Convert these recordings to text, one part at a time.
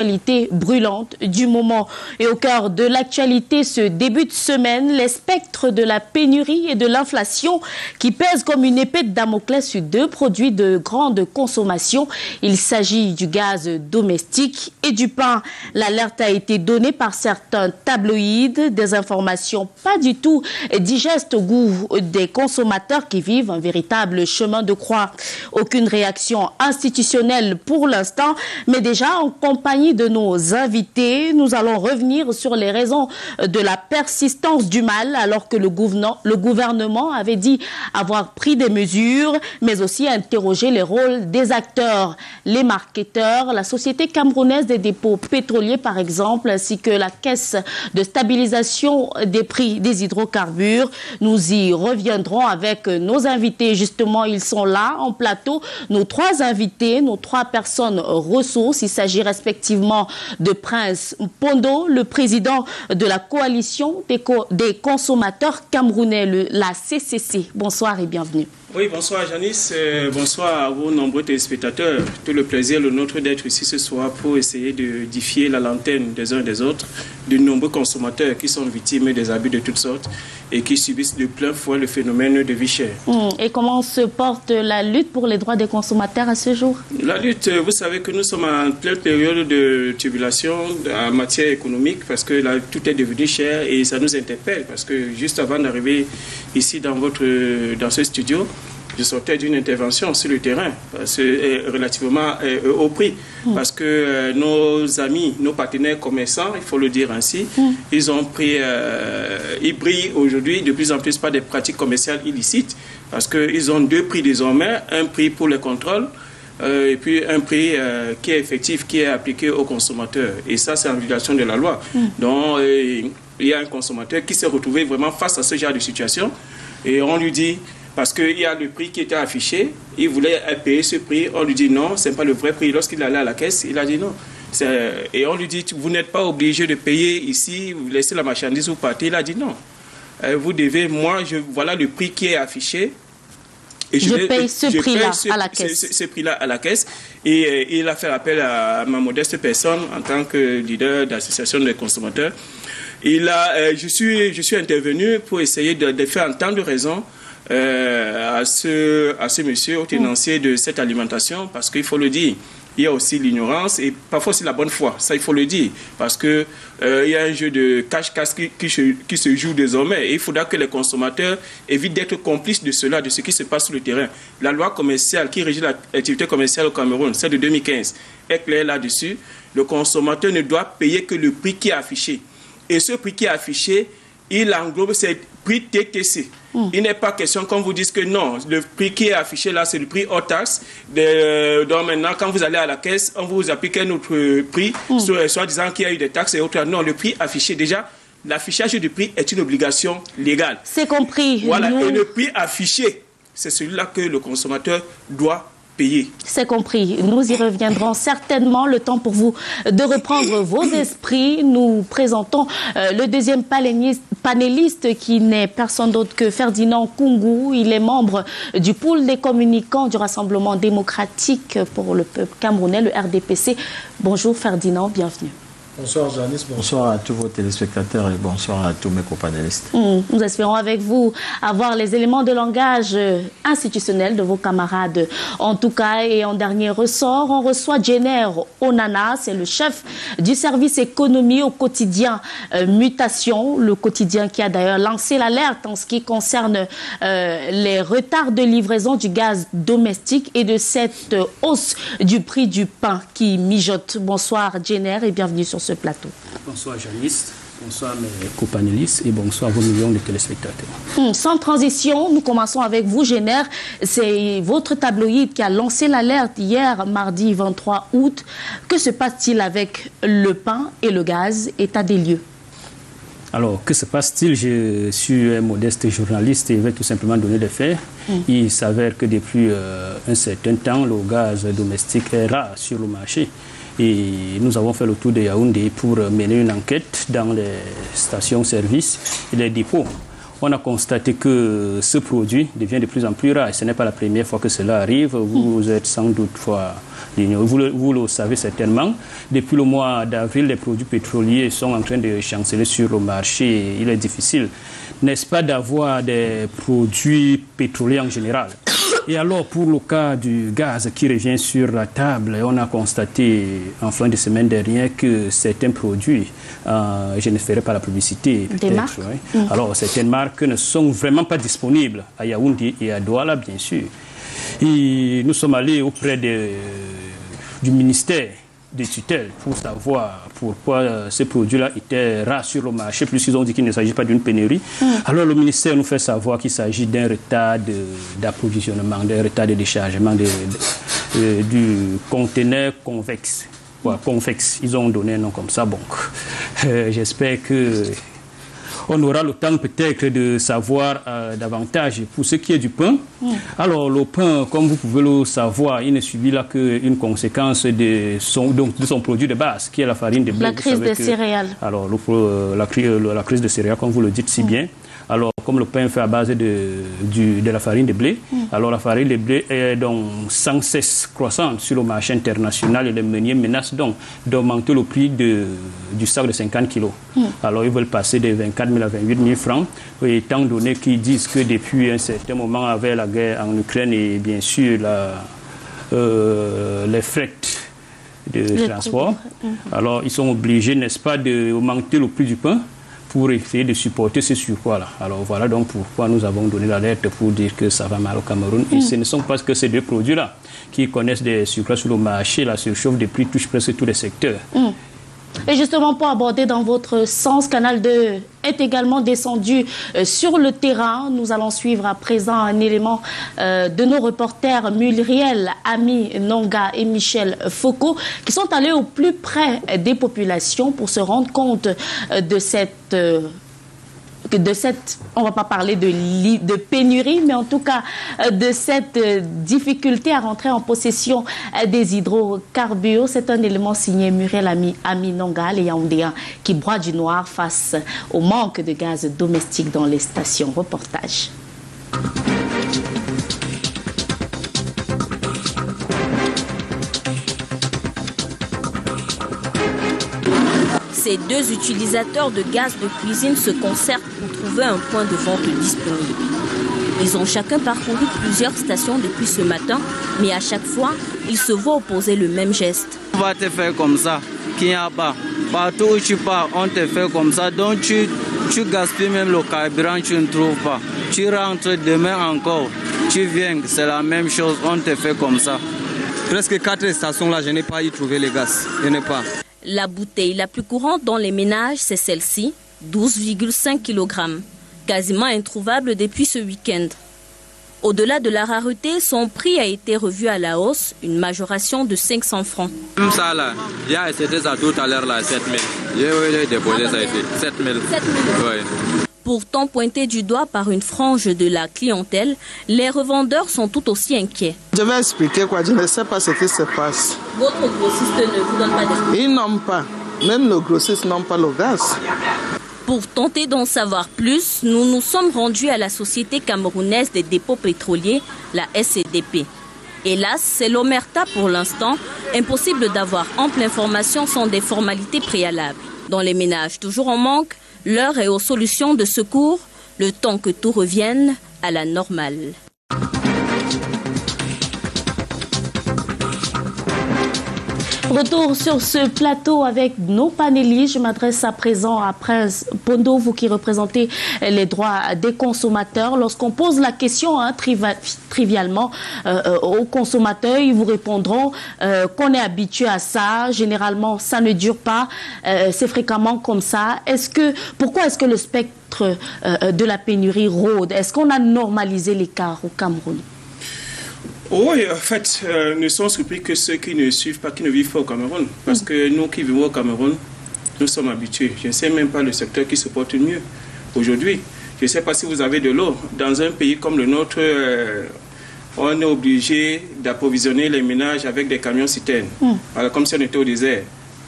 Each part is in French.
Actualité brûlante du moment. Et au cœur de l'actualité ce début de semaine, les spectres de la pénurie et de l'inflation qui pèsent comme une épée de Damoclès sur deux produits de grande consommation. Il s'agit du gaz domestique et du pain. L'alerte a été donnée par certains tabloïds, des informations pas du tout digestes au goût des consommateurs qui vivent un véritable chemin de croix. Aucune réaction institutionnelle pour l'instant, mais déjà en compagnie de nos invités, nous allons revenir sur les raisons de la persistance du mal alors que le gouvernement avait dit avoir pris des mesures, mais aussi interroger les rôles des acteurs, les marketeurs, la Société camerounaise des dépôts pétroliers par exemple, ainsi que la Caisse de stabilisation des prix des hydrocarbures. Nous y reviendrons avec nos invités. Justement, ils sont là en plateau. Nos trois invités, nos trois personnes ressources. Il s'agit respectivement de Prince Pondo, le président de la coalition des consommateurs camerounais, la CCC. Bonsoir et bienvenue. Oui, bonsoir Janice, bonsoir à vos nombreux téléspectateurs. Tout le plaisir, le nôtre d'être ici ce soir pour essayer de diffuser la lanterne des uns et des autres, de nombreux consommateurs qui sont victimes des abus de toutes sortes et qui subissent de plein fouet le phénomène de vie chère. Et comment se porte la lutte pour les droits des consommateurs à ce jour? La lutte, vous savez que nous sommes en pleine période de tribulation en matière économique parce que là, tout est devenu cher et ça nous interpelle parce que juste avant d'arriver ici dans ce studio, je sortais d'une intervention sur le terrain relativement au prix parce que nos amis, nos partenaires commerçants, il faut le dire ainsi, ils brillent aujourd'hui de plus en plus par des pratiques commerciales illicites parce qu'ils ont deux prix désormais, un prix pour les contrôles et puis un prix qui est effectif, qui est appliqué aux consommateurs. Et ça, c'est en violation de la loi. Donc, il y a un consommateur qui s'est retrouvé vraiment face à ce genre de situation et on lui dit, parce qu'il y a le prix qui était affiché, il voulait payer ce prix, on lui dit non, ce n'est pas le vrai prix. Lorsqu'il allait à la caisse, il a dit non. Et on lui dit, vous n'êtes pas obligé de payer ici, vous laissez la marchandise, vous partez. Il a dit non. Vous devez, voilà le prix qui est affiché. Et je paye ce prix-là à la caisse. Ce prix-là à la caisse. Et il a fait appel à ma modeste personne en tant que leader d'association des consommateurs. Je suis intervenu pour essayer de faire entendre raison à ce monsieur, au tenancier de cette alimentation, parce qu'il faut le dire, il y a aussi l'ignorance et parfois aussi la bonne foi, ça il faut le dire, parce que il y a un jeu de cache-cache qui se joue désormais et il faudra que les consommateurs évitent d'être complices de cela, de ce qui se passe sur le terrain. La loi commerciale qui régit l'activité commerciale au Cameroun, celle de 2015, est claire là-dessus. Le consommateur ne doit payer que le prix qui est affiché. Et ce prix qui est affiché, il englobe ces prix TTC. Il n'est pas question qu'on vous dise que non, le prix qui est affiché là, c'est le prix hors taxe. Donc maintenant, quand vous allez à la caisse, on vous applique un autre prix, soit disant qu'il y a eu des taxes et autres. Non, le prix affiché, déjà, l'affichage du prix est une obligation légale. C'est compris. Voilà, et le prix affiché, c'est celui-là que le consommateur doit payer. C'est compris. Nous y reviendrons certainement. Le temps pour vous de reprendre vos esprits. Nous présentons le deuxième panéliste qui n'est personne d'autre que Ferdinand Koungou. Il est membre du pool des communicants du Rassemblement démocratique pour le peuple camerounais, le RDPC. Bonjour Ferdinand, bienvenue. Bonsoir Janice, bonsoir à tous vos téléspectateurs et bonsoir à tous mes copanélistes. Nous espérons avec vous avoir les éléments de langage institutionnel de vos camarades. En tout cas, et en dernier ressort, on reçoit Jenner Onana, c'est le chef du service économie au quotidien Mutation, le quotidien qui a d'ailleurs lancé l'alerte en ce qui concerne les retards de livraison du gaz domestique et de cette hausse du prix du pain qui mijote. Bonsoir Jenner et bienvenue sur ce plateau. Bonsoir Janice, bonsoir mes copanélistes et bonsoir vos millions de téléspectateurs. Sans transition, nous commençons avec vous, Jenner. C'est votre tabloïd qui a lancé l'alerte hier, mardi 23 août. Que se passe-t-il avec le pain et le gaz? État des lieux. Alors, que se passe-t-il? Je suis un modeste journaliste et je vais tout simplement donner des faits. Il s'avère que depuis un certain temps, le gaz domestique est rare sur le marché. Et nous avons fait le tour de Yaoundé pour mener une enquête dans les stations-service et les dépôts. on a constaté que ce produit devient de plus en plus rare. Et ce n'est pas la première fois que cela arrive. Vous êtes sans doute vous le savez certainement. Depuis le mois d'avril, les produits pétroliers sont en train de chanceler sur le marché. Il est difficile, n'est-ce pas, d'avoir des produits pétroliers en général. Et alors, pour le cas du gaz qui revient sur la table, on a constaté en fin de semaine dernière que certains produits, je ne ferai pas la publicité, des marques, ouais. Alors, certaines marques ne sont vraiment pas disponibles à Yaoundé et à Douala, bien sûr. Et nous sommes allés auprès du ministère des tutelles pour savoir pourquoi ces produits-là étaient rares sur le marché, puisqu'ils ont dit qu'il ne s'agit pas d'une pénurie. Alors le ministère nous fait savoir qu'il s'agit d'un retard d'approvisionnement, d'un retard de déchargement du conteneur convexe. Ouais, convexe, ils ont donné un nom comme ça. Bon, j'espère que on aura le temps peut-être de savoir davantage. Pour ce qui est du pain, alors le pain, comme vous pouvez le savoir, il ne subit là qu'une conséquence de son produit de base, qui est la farine de blé. La crise des céréales. Alors la crise de céréales, comme vous le dites si bien. Alors, comme le pain est fait à base de la farine de blé, alors la farine de blé est donc sans cesse croissante sur le marché international et les meuniers menacent donc d'augmenter le prix du sac de 50 kilos. Alors, ils veulent passer de 24 000 à 28 000 francs, étant donné qu'ils disent que depuis un certain moment, avec la guerre en Ukraine et bien sûr les frais de transport, alors ils sont obligés, n'est-ce pas, d'augmenter le prix du pain pour essayer de supporter ce surpoids-là. Alors voilà donc pourquoi nous avons donné l'alerte pour dire que ça va mal au Cameroun. Et ce ne sont pas que ces deux produits-là qui connaissent des surplus sur le marché. La surchauffe des prix touche presque tous les secteurs. Et justement, pour aborder dans votre sens, Canal 2 est également descendu sur le terrain. Nous allons suivre à présent un élément de nos reporters Muriel, Ami Nonga et Michel Foucault qui sont allés au plus près des populations pour se rendre compte de cette on ne va pas parler de pénurie, mais en tout cas de cette difficulté à rentrer en possession des hydrocarbures. C'est un élément signé Muriel Ami Nonga, les Yaoundéens qui broient du noir face au manque de gaz domestique dans les stations. Reportage. Ces deux utilisateurs de gaz de cuisine se concertent pour trouver un point de vente disponible. Ils ont chacun parcouru plusieurs stations depuis ce matin, mais à chaque fois, ils se voient opposer le même geste. On va te faire comme ça, qu'il n'y a pas. Partout où tu pars, on te fait comme ça. Donc tu gaspilles même le carburant, tu ne trouves pas. Tu rentres demain encore, tu viens, c'est la même chose, on te fait comme ça. Presque 4 stations là, je n'ai pas y trouvé les gaz. Je n'ai pas. La bouteille la plus courante dans les ménages, c'est celle-ci, 12,5 kg, quasiment introuvable depuis ce week-end. Au-delà de la rareté, son prix a été revu à la hausse, une majoration de 500 francs. Comme ça là, il y a c'était ça tout à l'heure là, 7 000. J'ai déposé ça ici, 7 000. 7 000. Oui. Pourtant pointé du doigt par une frange de la clientèle, les revendeurs sont tout aussi inquiets. Je vais expliquer quoi, je ne sais pas ce qui se passe. Votre grossiste ne vous donne pas d'explication? Ils n'ont pas, même nos grossistes n'ont pas le gaz. Pour tenter d'en savoir plus, nous nous sommes rendus à la Société camerounaise des dépôts pétroliers, la SCDP. Hélas, c'est l'omerta pour l'instant, impossible d'avoir ample information sans des formalités préalables. Dans les ménages toujours en manque, l'heure est aux solutions de secours, le temps que tout revienne à la normale. Retour sur ce plateau avec nos panélistes. Je m'adresse à présent à Prince Pondo, vous qui représentez les droits des consommateurs. Lorsqu'on pose la question trivialement aux consommateurs, ils vous répondront qu'on est habitué à ça. Généralement, ça ne dure pas. C'est fréquemment comme ça. Pourquoi est-ce que le spectre de la pénurie rôde? Est-ce qu'on a normalisé l'écart au Cameroun? Oui, en fait, ne sont surpris que ceux qui ne suivent pas, qui ne vivent pas au Cameroun. Parce que nous qui vivons au Cameroun, nous sommes habitués. Je ne sais même pas le secteur qui se porte mieux aujourd'hui. Je ne sais pas si vous avez de l'eau. Dans un pays comme le nôtre, on est obligé d'approvisionner les ménages avec des camions-citernes. Voilà, comme si on était au désert.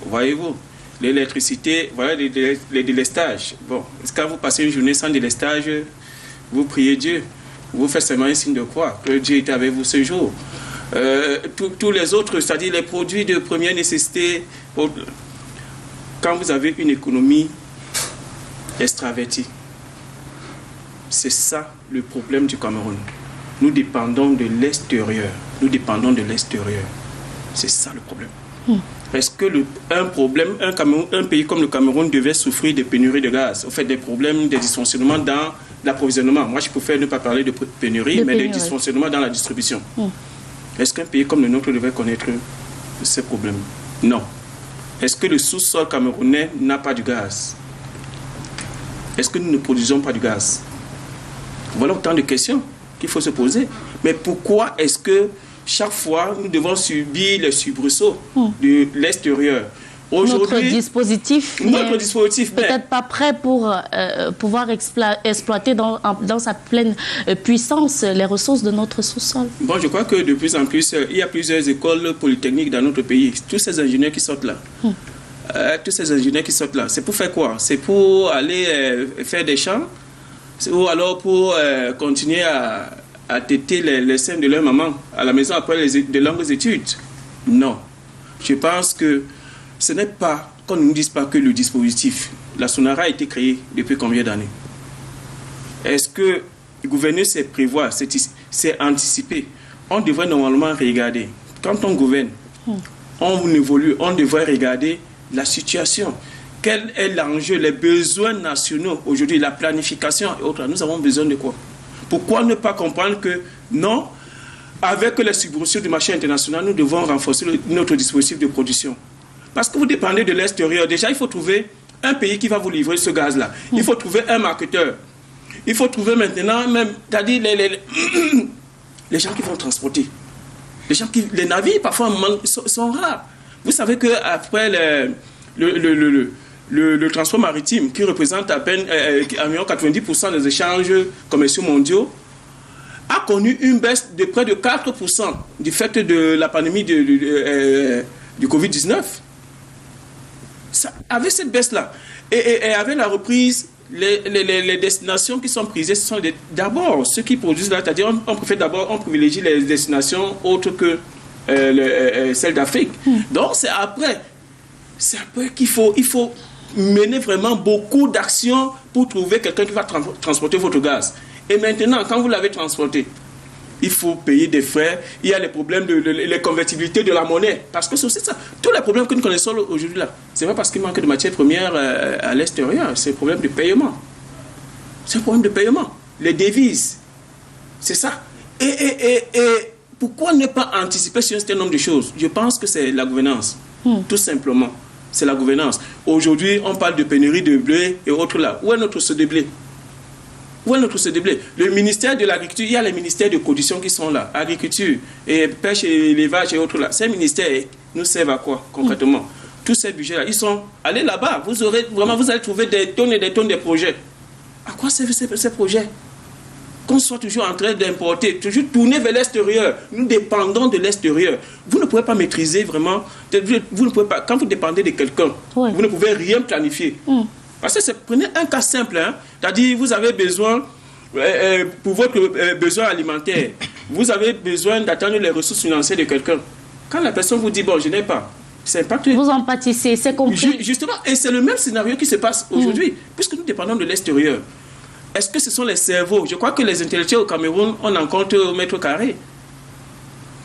Voyez-vous, l'électricité, voilà les délestages. Bon, quand vous passez une journée sans délestage, vous priez Dieu, vous faites seulement un signe de croix, que Dieu était avec vous ce jour. Tous les autres, c'est-à-dire les produits de première nécessité, quand vous avez une économie extravertie, c'est ça le problème du Cameroun. Nous dépendons de l'extérieur. Nous dépendons de l'extérieur. C'est ça le problème. Est-ce que un pays comme le Cameroun devait souffrir de pénuries de gaz, au fait des problèmes, des dysfonctionnements dans l'approvisionnement? Moi, je préfère ne pas parler de pénurie, mais de dysfonctionnements dans la distribution. Est-ce qu'un pays comme le nôtre devait connaître ces problèmes? Non. Est-ce que le sous-sol camerounais n'a pas de gaz? Est-ce que nous ne produisons pas du gaz? Voilà autant de questions qu'il faut se poser. Mais pourquoi est-ce que chaque fois nous devons subir les soubresauts de l'extérieur? Notre dispositif peut-être pas prêt pour pouvoir exploiter dans sa pleine puissance les ressources de notre sous-sol. Bon, je crois que de plus en plus, il y a plusieurs écoles polytechniques dans notre pays. Tous ces ingénieurs qui sortent là. C'est pour faire quoi? C'est pour aller faire des champs ou alors pour continuer à téter les seins de leur maman à la maison après de longues études? Non. Je pense que ce n'est pas, qu'on ne nous dise pas que le dispositif, la SONARA a été créé depuis combien d'années? Est-ce que le gouverneur sait prévoir, c'est anticiper? On devrait normalement regarder. Quand on gouverne, on évolue, on devrait regarder la situation. Quel est l'enjeu, les besoins nationaux aujourd'hui, la planification et autres? Nous avons besoin de quoi? Pourquoi ne pas comprendre que non, avec les subventions du marché international, nous devons renforcer notre dispositif de production? Parce que vous dépendez de l'extérieur. Déjà, il faut trouver un pays qui va vous livrer ce gaz-là. Il faut trouver un marketeur. Il faut trouver maintenant même, c'est-à-dire les gens qui vont transporter. Les navires, parfois, sont rares. Vous savez qu'après le transport maritime, qui représente à peine environ 90% des échanges commerciaux mondiaux, a connu une baisse de près de 4% du fait de la pandémie du Covid-19. Avec cette baisse-là, et avec la reprise, les destinations qui sont prisées, ce sont d'abord ceux qui produisent là, c'est-à-dire on privilégie les destinations autres que celles d'Afrique. Donc c'est après qu'il faut mener vraiment beaucoup d'actions pour trouver quelqu'un qui va transporter votre gaz. Et maintenant, quand vous l'avez transporté, il faut payer des frais. Il y a les problèmes les convertibilités de la monnaie. Parce que c'est aussi ça. Tous les problèmes que nous connaissons aujourd'hui là, c'est pas parce qu'il manque de matières premières à l'extérieur. C'est un problème de paiement. C'est un problème de paiement. Les devises. C'est ça. Et pourquoi ne pas anticiper sur un certain nombre de choses? Je pense que c'est la gouvernance. Tout simplement. C'est la gouvernance. Aujourd'hui, on parle de pénurie de blé et autres là. Où est notre seau de blé? Où est notre seau de blé? Le ministère de l'Agriculture, il y a les ministères de production qui sont là. Agriculture, et pêche et élevage et autres là. Ces ministères nous servent à quoi concrètement? Tous ces budgets-là, ils sont allés là-bas. Vous allez trouver des tonnes et des tonnes de projets. À quoi servent ces projets? Qu'on soit toujours en train d'importer, toujours tourner vers l'extérieur. Nous dépendons de l'extérieur. Vous ne pouvez pas maîtriser vraiment. Vous ne pouvez pas, quand vous dépendez de quelqu'un, vous ne pouvez rien planifier. Parce que prenez un cas simple, c'est-à-dire vous avez besoin, pour votre besoin alimentaire, vous avez besoin d'attendre les ressources financières de quelqu'un. Quand la personne vous dit, bon, je n'ai pas, c'est impacté. Vous en pâtissez, c'est compris. Justement, et c'est le même scénario qui se passe aujourd'hui, puisque nous dépendons de l'extérieur. Est-ce que ce sont les cerveaux? Je crois que les intellectuels au Cameroun, on en compte au mètre carré.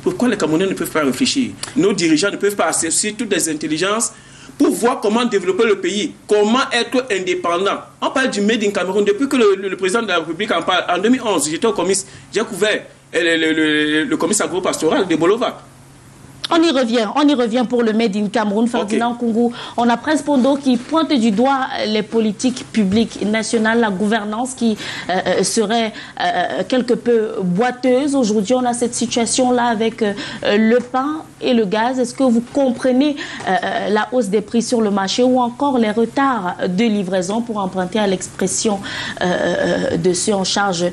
Pourquoi les Camerounais ne peuvent pas réfléchir? Nos dirigeants ne peuvent pas associer toutes les intelligences pour voir comment développer le pays, comment être indépendant. On parle du Made in Cameroun. Depuis que le président de la République en parle, en 2011, j'étais au comice, j'ai couvert le comice agro-pastoral de Bolova. On y revient pour le Made in Cameroun. Ferdinand Koungou, on a Prince Pondo qui pointe du doigt les politiques publiques nationales, la gouvernance qui serait quelque peu boiteuse. Aujourd'hui, on a cette situation-là avec le pain et le gaz. Est-ce que vous comprenez la hausse des prix sur le marché ou encore les retards de livraison, pour emprunter à l'expression de ceux en charge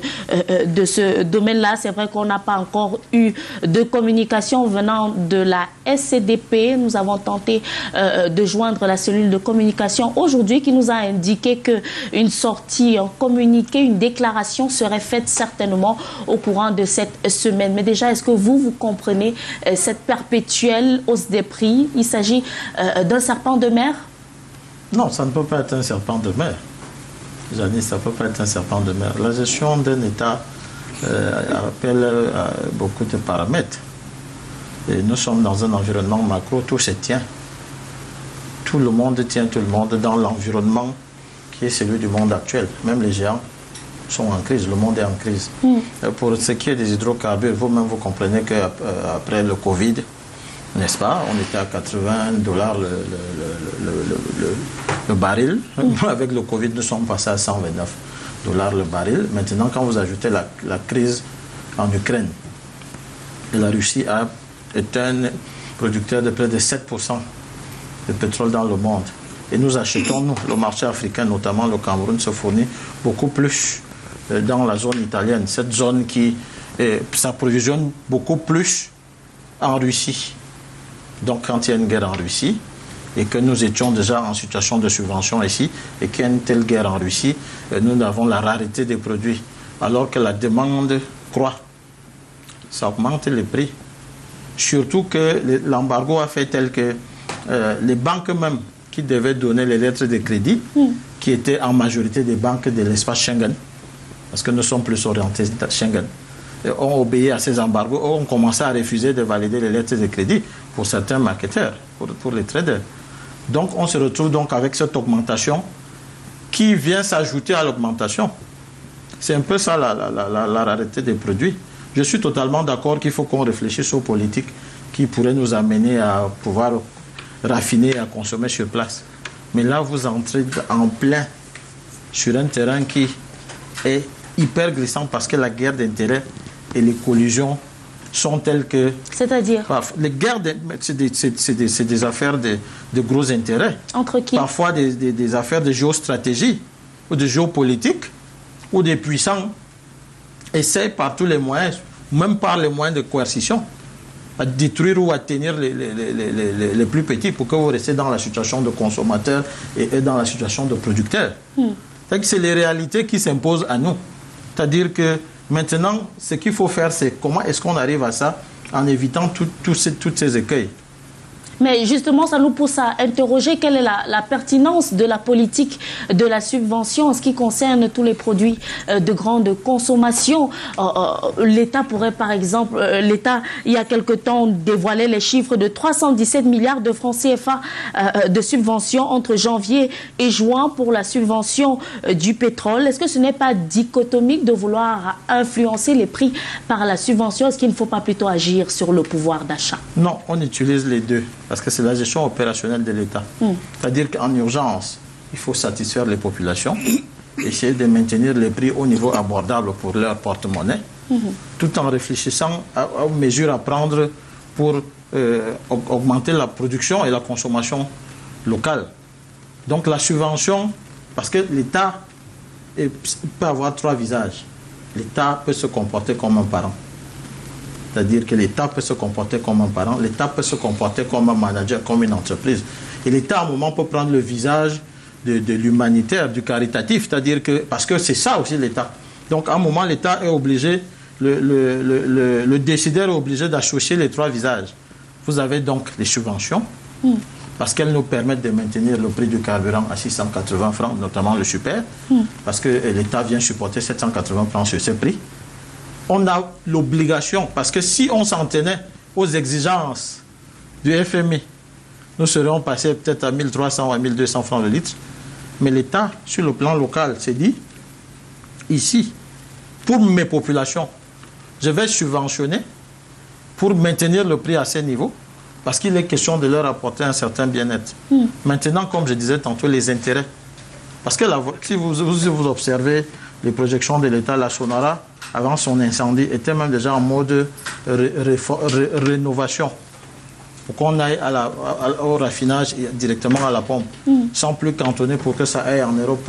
de ce domaine-là? C'est vrai qu'on n'a pas encore eu de communication venant de la SCDP. Nous avons tenté de joindre la cellule de communication aujourd'hui qui nous a indiqué qu'une sortie, un communiqué, une déclaration serait faite certainement au courant de cette semaine. Mais déjà, est-ce que vous comprenez cette perpétuelle hausse des prix? Il s'agit d'un serpent de mer? Non, ça ne peut pas être un serpent de mer. Janice, ça ne peut pas être un serpent de mer. La gestion d'un État appelle beaucoup de paramètres. Et nous sommes dans un environnement macro, tout se tient. Tout le monde tient tout le monde dans l'environnement qui est celui du monde actuel. Même les géants sont en crise, le monde est en crise. Pour ce qui est des hydrocarbures, vous-même vous comprenez qu'après le Covid, n'est-ce pas, on était à $80 le baril. Avec le Covid, nous sommes passés à $129 le baril. Maintenant, quand vous ajoutez la crise en Ukraine, et la Russie est un producteur de près de 7% de pétrole dans le monde. Et nous achetons, nous, le marché africain, notamment le Cameroun, se fournit beaucoup plus dans la zone italienne. Cette zone qui s'approvisionne beaucoup plus en Russie. Donc, quand il y a une guerre en Russie, et que nous étions déjà en situation de subvention ici, et qu'il y a une telle guerre en Russie, nous avons la rareté des produits. Alors que la demande croît, ça augmente les prix. Surtout que l'embargo a fait tel que les banques même qui devaient donner les lettres de crédit, qui étaient en majorité des banques de l'espace Schengen, parce que nous sommes plus orientés Schengen, ont obéi à ces embargos, ont commencé à refuser de valider les lettres de crédit pour certains marketeurs, pour les traders. Donc on se retrouve donc avec cette augmentation qui vient s'ajouter à l'augmentation. C'est un peu ça la rareté des produits. Je suis totalement d'accord qu'il faut qu'on réfléchisse aux politiques qui pourraient nous amener à pouvoir raffiner et à consommer sur place. Mais là, vous entrez en plein sur un terrain qui est hyper glissant parce que la guerre d'intérêts et les collusions sont telles que... C'est-à-dire? Les guerres, c'est des affaires de gros intérêts. Entre qui? Parfois des affaires de géostratégie ou de géopolitique, où des puissants essaient par tous les moyens, même par les moyens de coercition, à détruire ou à tenir les plus petits pour que vous restiez dans la situation de consommateur et dans la situation de producteur. C'est les réalités qui s'imposent à nous. C'est-à-dire que maintenant, ce qu'il faut faire, c'est comment est-ce qu'on arrive à ça en évitant toutes ces écueils. Mais justement, ça nous pousse à interroger quelle est la pertinence de la politique de la subvention en ce qui concerne tous les produits de grande consommation. L'État pourrait, par exemple, l'État, il y a quelque temps, dévoilait les chiffres de 317 milliards de francs CFA de subventions entre janvier et juin pour la subvention du pétrole. Est-ce que ce n'est pas dichotomique de vouloir influencer les prix par la subvention? Est-ce qu'il ne faut pas plutôt agir sur le pouvoir d'achat? Non, on utilise les deux. Parce que c'est la gestion opérationnelle de l'État. C'est-à-dire qu'en urgence, il faut satisfaire les populations, essayer de maintenir les prix au niveau abordable pour leur porte-monnaie, tout en réfléchissant aux mesures à prendre pour augmenter la production et la consommation locale. Donc la subvention, parce que l'État peut avoir trois visages. L'État peut se comporter comme un parent. C'est-à-dire que l'État peut se comporter comme un parent, l'État peut se comporter comme un manager, comme une entreprise. Et l'État, à un moment, peut prendre le visage de l'humanitaire, du caritatif, c'est-à-dire que, parce que c'est ça aussi l'État. Donc, à un moment, l'État est obligé, le décideur est obligé d'associer les trois visages. Vous avez donc les subventions, parce qu'elles nous permettent de maintenir le prix du carburant à 680 francs, notamment le super, parce que l'État vient supporter 780 francs sur ce prix. On a l'obligation, parce que si on s'en tenait aux exigences du FMI, nous serions passés peut-être à 1300 ou à 1200 francs le litre. Mais l'État, sur le plan local, s'est dit, ici, pour mes populations, je vais subventionner pour maintenir le prix à ces niveaux, parce qu'il est question de leur apporter un certain bien-être. Maintenant, comme je disais tantôt, les intérêts. Parce que si vous observez les projections de l'État, la Sonara, avant son incendie, était même déjà en mode rénovation. Pour qu'on aille au raffinage et directement à la pompe, sans plus cantonner pour que ça aille en Europe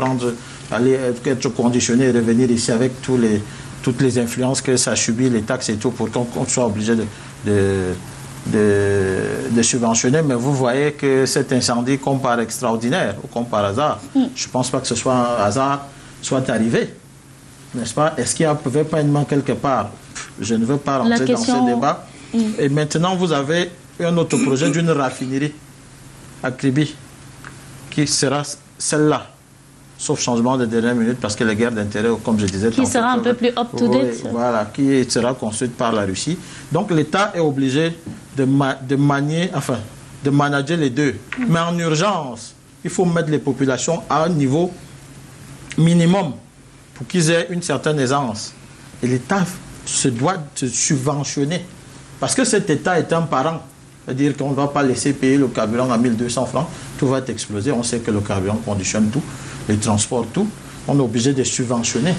aller être conditionné et revenir ici avec toutes les influences que ça subit, les taxes et tout, pour qu'on soit obligé de subventionner, mais vous voyez que cet incendie, comme par extraordinaire ou comme par hasard, je ne pense pas que ce soit un hasard, soit arrivé. N'est-ce pas? Est-ce qu'il n'y avait pas une main quelque part? Je ne veux pas rentrer dans ce débat. Et maintenant, vous avez un autre projet d'une raffinerie à Kribi, qui sera celle-là, sauf changement de dernière minute, parce que les guerres d'intérêt, comme je disais... Qui sera un peu plus up-to-date. Voilà, qui sera construite par la Russie. Donc l'État est obligé de manager les deux. Mais en urgence, il faut mettre les populations à un niveau minimum pour qu'ils aient une certaine aisance. Et l'État se doit de subventionner. Parce que cet État est un parent. C'est-à-dire qu'on ne va pas laisser payer le carburant à 1200 francs. Tout va exploser. On sait que le carburant conditionne tout, les transports, tout. On est obligé de subventionner.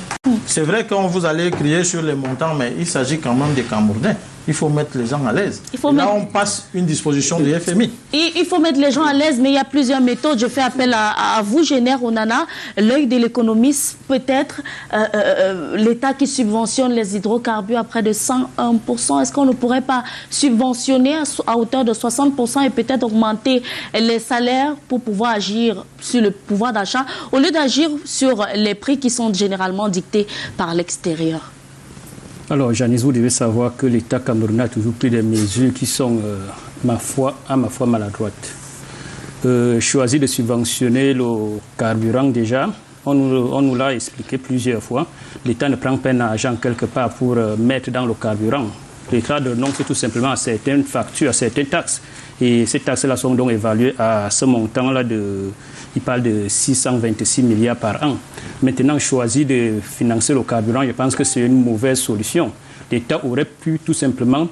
C'est vrai que vous allez crier sur les montants, mais il s'agit quand même des Camerounais. Il faut mettre les gens à l'aise. Là, on passe une disposition du FMI. Il faut mettre les gens à l'aise, mais il y a plusieurs méthodes. Je fais appel à vous, Génère Onana, l'œil de l'économiste. Peut-être l'État qui subventionne les hydrocarbures à près de 101%. Est-ce qu'on ne pourrait pas subventionner à hauteur de 60% et peut-être augmenter les salaires pour pouvoir agir sur le pouvoir d'achat au lieu d'agir sur les prix qui sont généralement dictés par l'extérieur? Alors, Janice, vous devez savoir que l'État camerounais a toujours pris des mesures qui sont, à ma foi, maladroites. Choisir de subventionner le carburant déjà, on nous l'a expliqué plusieurs fois. L'État ne prend pas un argent quelque part pour mettre dans le carburant. L'État renonce tout simplement à certaines factures, à certaines taxes. Et ces taxes-là sont donc évaluées à ce montant-là il parle de 626 milliards par an. Maintenant, choisir de financer le carburant, je pense que c'est une mauvaise solution. L'État aurait pu tout simplement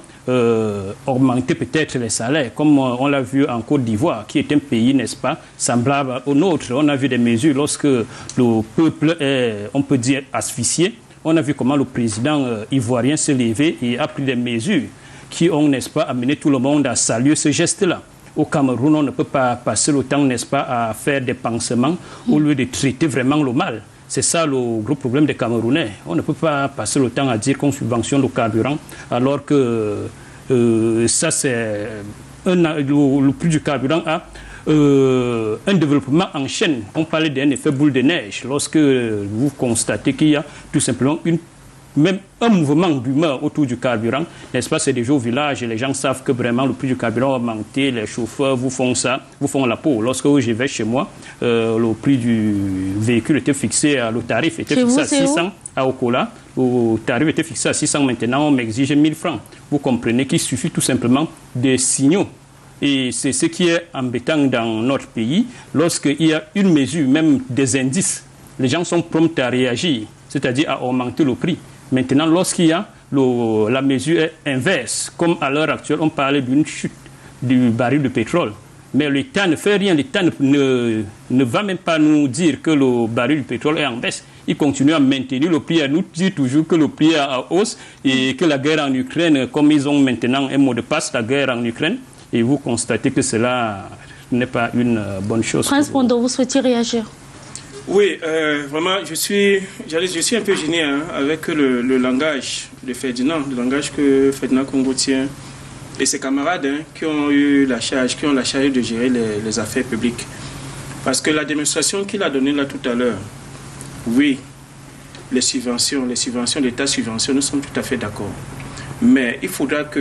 augmenter peut-être les salaires, comme on l'a vu en Côte d'Ivoire, qui est un pays, n'est-ce pas, semblable au nôtre. On a vu des mesures lorsque le peuple est, on peut dire, asphyxié. On a vu comment le président ivoirien s'est levé et a pris des mesures qui ont, n'est-ce pas, amené tout le monde à saluer ce geste-là. Au Cameroun, on ne peut pas passer le temps, n'est-ce pas, à faire des pansements au lieu de traiter vraiment le mal. C'est ça le gros problème des Camerounais. On ne peut pas passer le temps à dire qu'on subventionne le carburant alors que ça, c'est le prix du carburant a un développement en chaîne. On parlait d'un effet boule de neige. Lorsque vous constatez qu'il y a tout simplement même un mouvement d'humeur autour du carburant, n'est-ce pas, c'est déjà au village et les gens savent que vraiment le prix du carburant a augmenté, les chauffeurs vous font ça, vous font la peau. Lorsque je vais chez moi, le prix du véhicule était fixé, le tarif était fixé à 600 à Okola, le tarif était fixé à 600, maintenant on m'exige 1000 francs. Vous comprenez qu'il suffit tout simplement des signaux. Et c'est ce qui est embêtant dans notre pays, lorsqu'il y a une mesure, même des indices, les gens sont prompts à réagir, c'est-à-dire à augmenter le prix. Maintenant, lorsqu'il y a la mesure est inverse, comme à l'heure actuelle, on parlait d'une chute du baril de pétrole. Mais l'État ne fait rien, l'État ne va même pas nous dire que le baril de pétrole est en baisse. Il continue à maintenir le prix, à nous dire toujours que le prix est à hausse et que la guerre en Ukraine, comme ils ont maintenant un mot de passe, la guerre en Ukraine, et vous constatez que cela n'est pas une bonne chose. Prince Pondo, vous souhaitez réagir? Oui, vraiment, je suis un peu gêné avec le langage de Ferdinand, le langage que Ferdinand Congo tient et ses camarades qui ont la charge de gérer les affaires publiques. Parce que la démonstration qu'il a donnée là tout à l'heure, oui, les subventions, l'État subventionne, nous sommes tout à fait d'accord. Mais il faudra qu'à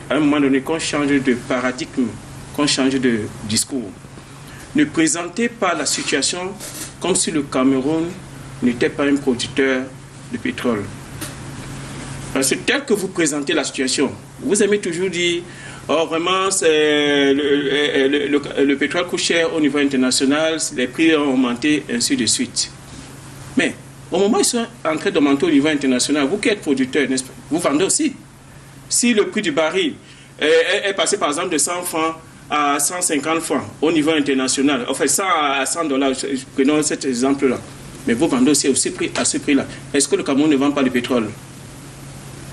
un moment donné, qu'on change de paradigme, qu'on change de discours. Ne présentez pas la situation comme si le Cameroun n'était pas un producteur de pétrole. Parce que tel que vous présentez la situation, vous aimez toujours dire « Oh, vraiment, le pétrole coûte cher au niveau international, les prix ont augmenté, ainsi de suite. » Mais au moment où ils sont en train d'augmenter au niveau international, vous qui êtes producteur, n'est-ce pas, vous vendez aussi. Si le prix du baril est passé par exemple de 100 francs à 150 francs au niveau international, enfin 100 à 100 $, prenons cet exemple-là. Mais vous vendez aussi à ce prix-là. Est-ce que le Cameroun ne vend pas le pétrole?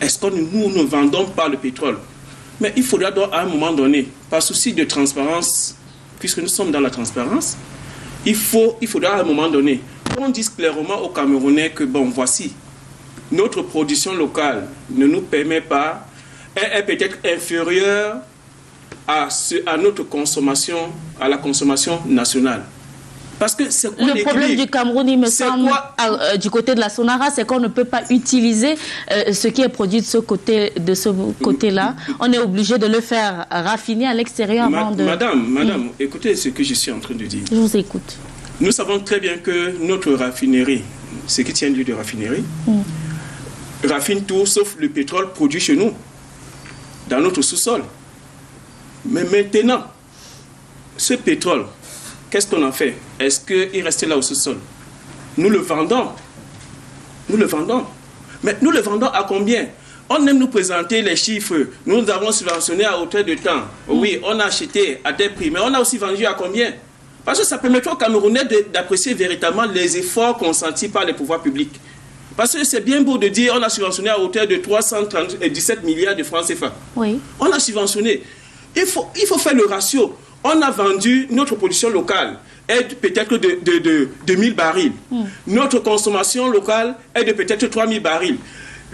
Est-ce que nous ne vendons pas le pétrole? Mais il faudra donc à un moment donné, par souci de transparence, puisque nous sommes dans la transparence, il faudra à un moment donné qu'on dise clairement aux Camerounais que bon, voici, notre production locale ne nous permet pas, est peut-être inférieure à notre consommation, à la consommation nationale. Parce que c'est quoi le problème du Cameroun, il me semble, du côté de la Sonara, c'est qu'on ne peut pas utiliser ce qui est produit de ce côté-là. On est obligé de le faire raffiner à l'extérieur avant de... Madame, écoutez ce que je suis en train de dire. Je vous écoute. Nous savons très bien que notre raffinerie, ce qui tient lieu de raffinerie, raffine tout sauf le pétrole produit chez nous, dans notre sous-sol. Mais maintenant, ce pétrole, qu'est-ce qu'on en fait? Est-ce qu'il reste là au sous-sol? Nous le vendons. Nous le vendons. Mais nous le vendons à combien? On aime nous présenter les chiffres. Nous avons subventionné à hauteur de temps. Oui, on a acheté à des prix, mais on a aussi vendu à combien? Parce que ça permet aux Camerounais d'apprécier véritablement les efforts consentis par les pouvoirs publics. Parce que c'est bien beau de dire on a subventionné à hauteur de 317 milliards de francs CFA. Oui. On a subventionné. Il faut faire le ratio. On a vendu notre production locale est peut-être de 1000 barils. Notre consommation locale est de peut-être 3000 barils.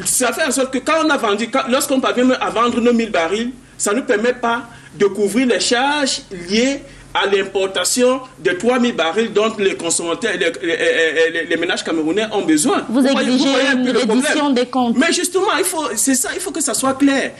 Ça fait en sorte que quand on a vendu, lorsqu'on parvient à vendre nos 1000 barils, ça ne nous permet pas de couvrir les charges liées à l'importation de 3000 barils dont les consommateurs, les ménages camerounais ont besoin. Vous exigez une reddition des comptes. Mais justement, il faut que ça soit clair.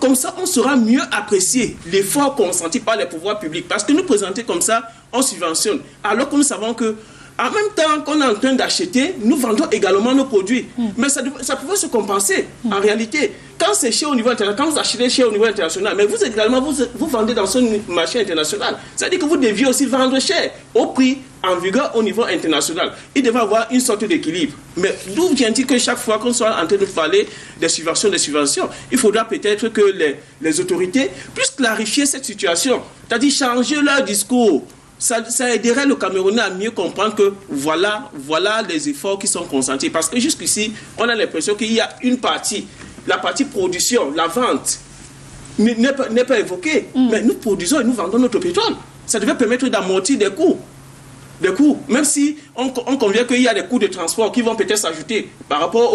Comme ça, on saura mieux apprécier l'effort consenti par les pouvoirs publics. Parce que nous présenter comme ça, on subventionne. Alors que nous savons que, en même temps qu'on est en train d'acheter, nous vendons également nos produits. Mais ça pouvait se compenser, en réalité. Quand c'est chez au niveau international, quand vous achetez chez au niveau international, mais vous également, vous vendez dans ce marché international. C'est-à-dire que vous deviez aussi vendre cher, au prix en vigueur au niveau international. Il devait avoir une sorte d'équilibre. Mais d'où vient-il que chaque fois qu'on soit en train de parler des subventions, il faudra peut-être que les autorités puissent clarifier cette situation. C'est-à-dire changer leur discours. Ça aiderait le Camerounais à mieux comprendre que voilà les efforts qui sont consentis. Parce que jusqu'ici, on a l'impression qu'il y a une partie, la partie production, la vente, n'est pas évoquée. Mais nous produisons et nous vendons notre pétrole. Ça devait permettre d'amortir des coûts. Même si on convient qu'il y a des coûts de transport qui vont peut-être s'ajouter par rapport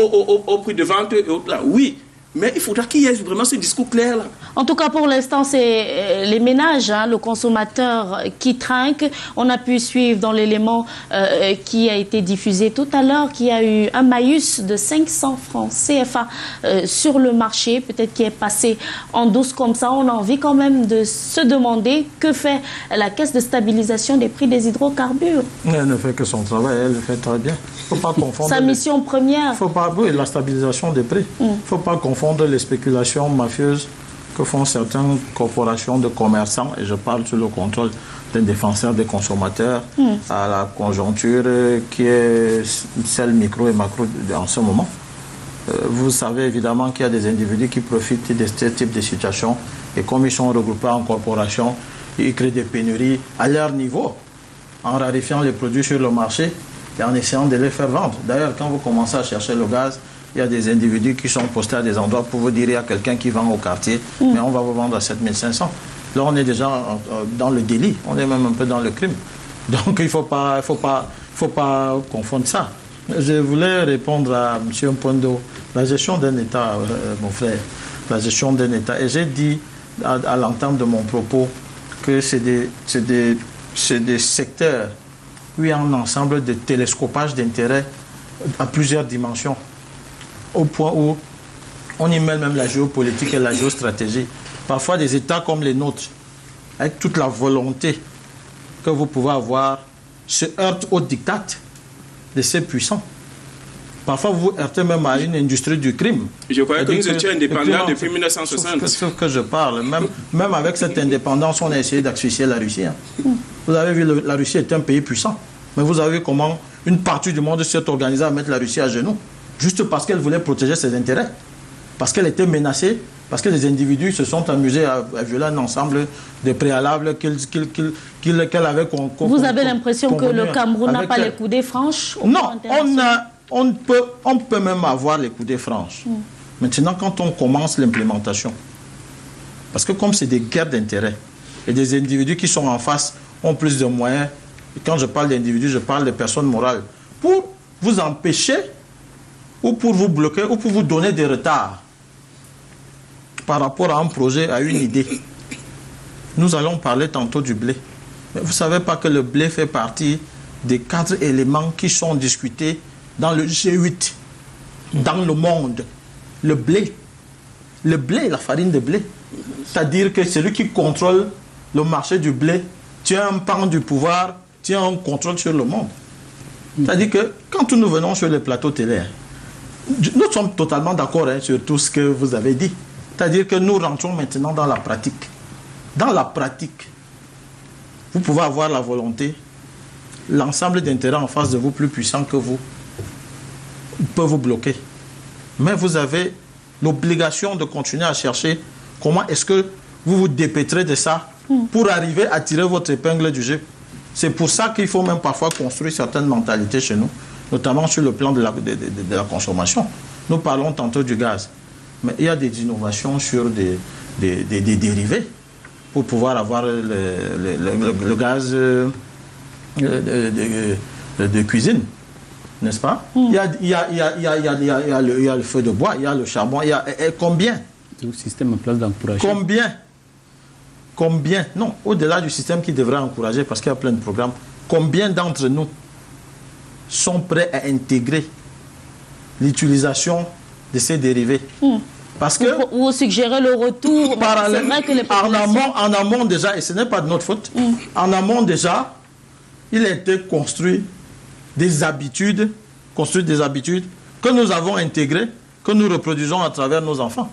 au prix de vente et autres là. Oui. Mais il faudra qu'il y ait vraiment ce discours clair-là. En tout cas, pour l'instant, c'est les ménages, le consommateur qui trinque. On a pu suivre dans l'élément qui a été diffusé tout à l'heure qu'il y a eu un maïs de 500 francs CFA sur le marché, peut-être qui est passé en douce comme ça. On a envie quand même de se demander que fait la Caisse de stabilisation des prix des hydrocarbures. Elle ne fait que son travail, elle le fait très bien. Il ne faut pas confondre... Sa mission première. Oui, la stabilisation des prix. Il ne faut pas confondre les spéculations mafieuses que font certaines corporations de commerçants, et je parle sous le contrôle d'un défenseur des consommateurs, à la conjoncture qui est celle micro et macro en ce moment. Vous savez évidemment qu'il y a des individus qui profitent de ce type de situation, et comme ils sont regroupés en corporation, ils créent des pénuries à leur niveau, en raréfiant les produits sur le marché et en essayant de les faire vendre. D'ailleurs, quand vous commencez à chercher le gaz, il y a des individus qui sont postés à des endroits pour vous dire il y a quelqu'un qui vend au quartier, mais on va vous vendre à 7500. Là, on est déjà dans le délit, on est même un peu dans le crime. Donc, il ne faut pas confondre ça. Je voulais répondre à M. Mpondo, la gestion d'un État, mon frère, la gestion d'un État. Et j'ai dit à l'entame de mon propos que c'est des secteurs où il y a un ensemble de télescopage d'intérêts à plusieurs dimensions, au point où on y mêle même la géopolitique et la géostratégie. Parfois, des États comme les nôtres, avec toute la volonté que vous pouvez avoir, se heurtent au diktat de ces puissants. Parfois, vous vous heurtez même à une industrie du crime. Je croyais que nous étions indépendants depuis 1960. C'est ce que je parle. Même avec cette indépendance, on a essayé d'asphyxier la Russie. Vous avez vu, la Russie est un pays puissant. Mais vous avez vu comment une partie du monde s'est organisée à mettre la Russie à genoux, juste parce qu'elle voulait protéger ses intérêts, parce qu'elle était menacée, parce que les individus se sont amusés à violer un ensemble de préalables qu'elle avait... Vous avez l'impression que le Cameroun n'a pas les coudées franches? Non, on peut même avoir les coudées franches. Maintenant, quand on commence l'implémentation, parce que comme c'est des guerres d'intérêts, et des individus qui sont en face ont plus de moyens, et quand je parle d'individus, je parle de personnes morales, pour vous empêcher ou pour vous bloquer, ou pour vous donner des retards par rapport à un projet, à une idée. Nous allons parler tantôt du blé. Mais vous ne savez pas que le blé fait partie des 4 éléments qui sont discutés dans le G8, dans le monde. Le blé, la farine de blé. C'est-à-dire que celui qui contrôle le marché du blé tient un pan du pouvoir, tient un contrôle sur le monde. C'est-à-dire que quand nous venons sur les plateaux télé, nous sommes totalement d'accord sur tout ce que vous avez dit. C'est-à-dire que nous rentrons maintenant dans la pratique. Dans la pratique, vous pouvez avoir la volonté, l'ensemble d'intérêts en face de vous plus puissants que vous peut vous bloquer. Mais vous avez l'obligation de continuer à chercher comment est-ce que vous vous dépêtrez de ça pour arriver à tirer votre épingle du jeu. C'est pour ça qu'il faut même parfois construire certaines mentalités chez nous, notamment sur le plan de la consommation. Nous parlons tantôt du gaz, mais il y a des innovations sur des dérivés pour pouvoir avoir le gaz de cuisine, n'est-ce pas? Il y a le feu de bois, il y a le charbon, et combien? Le système en place d'encourager. Combien? Non, au-delà du système qui devrait encourager, parce qu'il y a plein de programmes, combien d'entre nous sont prêts à intégrer l'utilisation de ces dérivés? Parce que vous suggérez le retour parallèle, vrai que les en amont déjà, et ce n'est pas de notre faute, en amont déjà, il a été construit des habitudes que nous avons intégrées, que nous reproduisons à travers nos enfants.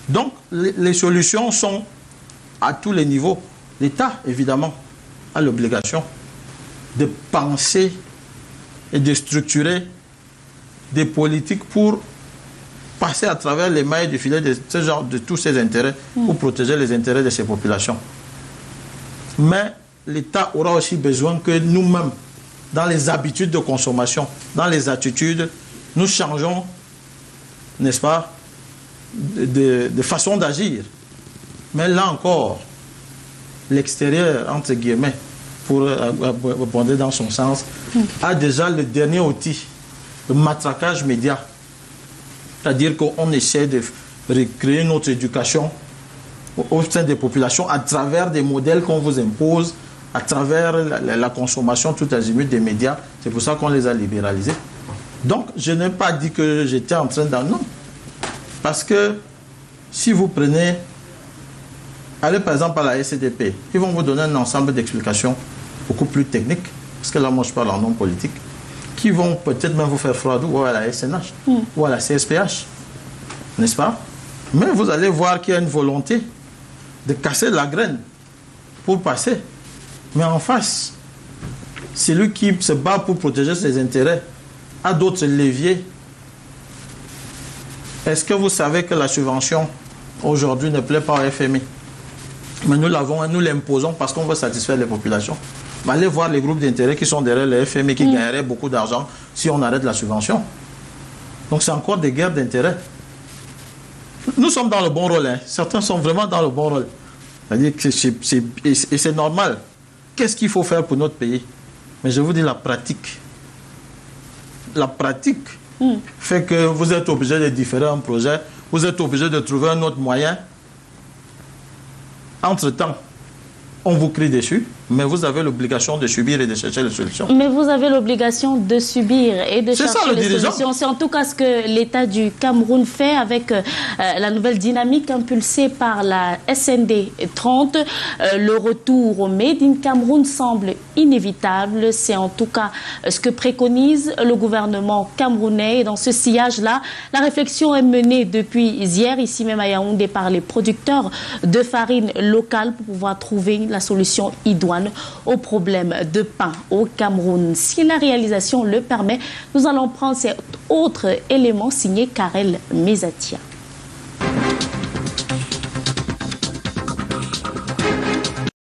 Donc, les solutions sont à tous les niveaux. L'État, évidemment, a l'obligation de penser et de structurer des politiques pour passer à travers les mailles du filet de ce genre de tous ces intérêts pour protéger les intérêts de ces populations. Mais l'État aura aussi besoin que nous-mêmes, dans les habitudes de consommation, dans les attitudes, nous changeons, n'est-ce pas, de façon d'agir. Mais là encore, l'extérieur, entre guillemets, pour abonder dans son sens, a déjà le dernier outil, le matraquage média. C'est-à-dire qu'on essaie de recréer notre éducation au sein des populations à travers des modèles qu'on vous impose, à travers la consommation tout azimut des médias. C'est pour ça qu'on les a libéralisés. Donc, je n'ai pas dit que j'étais en train d'en... Non. Parce que si vous prenez... Allez par exemple à la SCDP, ils vont vous donner un ensemble d'explications beaucoup plus techniques, parce que là, moi, je parle en nom politique, qui vont peut-être même vous faire froid ou à la SNH ou à la CSPH, n'est-ce pas? Mais vous allez voir qu'il y a une volonté de casser la graine pour passer. Mais en face, celui qui se bat pour protéger ses intérêts a d'autres leviers. Est-ce que vous savez que la subvention aujourd'hui ne plaît pas au FMI? Mais nous l'avons et nous l'imposons parce qu'on veut satisfaire les populations. Mais allez voir les groupes d'intérêt qui sont derrière le FMI qui gagneraient beaucoup d'argent si on arrête la subvention. Donc c'est encore des guerres d'intérêt. Nous sommes dans le bon rôle. Hein. Certains sont vraiment dans le bon rôle. C'est-à-dire que c'est normal. Qu'est-ce qu'il faut faire pour notre pays? Mais je vous dis la pratique. La pratique fait que vous êtes obligé de différer un projet, vous êtes obligé de trouver un autre moyen. Entre-temps, on vous crie dessus, mais vous avez l'obligation de subir et de chercher les solutions. Mais vous avez l'obligation de subir et de chercher les solutions. C'est en tout cas ce que l'État du Cameroun fait avec la nouvelle dynamique impulsée par la SND 30. Le retour au Made in Cameroun semble inévitable. C'est en tout cas ce que préconise le gouvernement camerounais. Et dans ce sillage-là, la réflexion est menée depuis hier, ici même à Yaoundé, par les producteurs de farine locale pour pouvoir trouver la solution idoine au problème de pain au Cameroun. Si la réalisation le permet, nous allons prendre cet autre élément signé Karel Mezatia.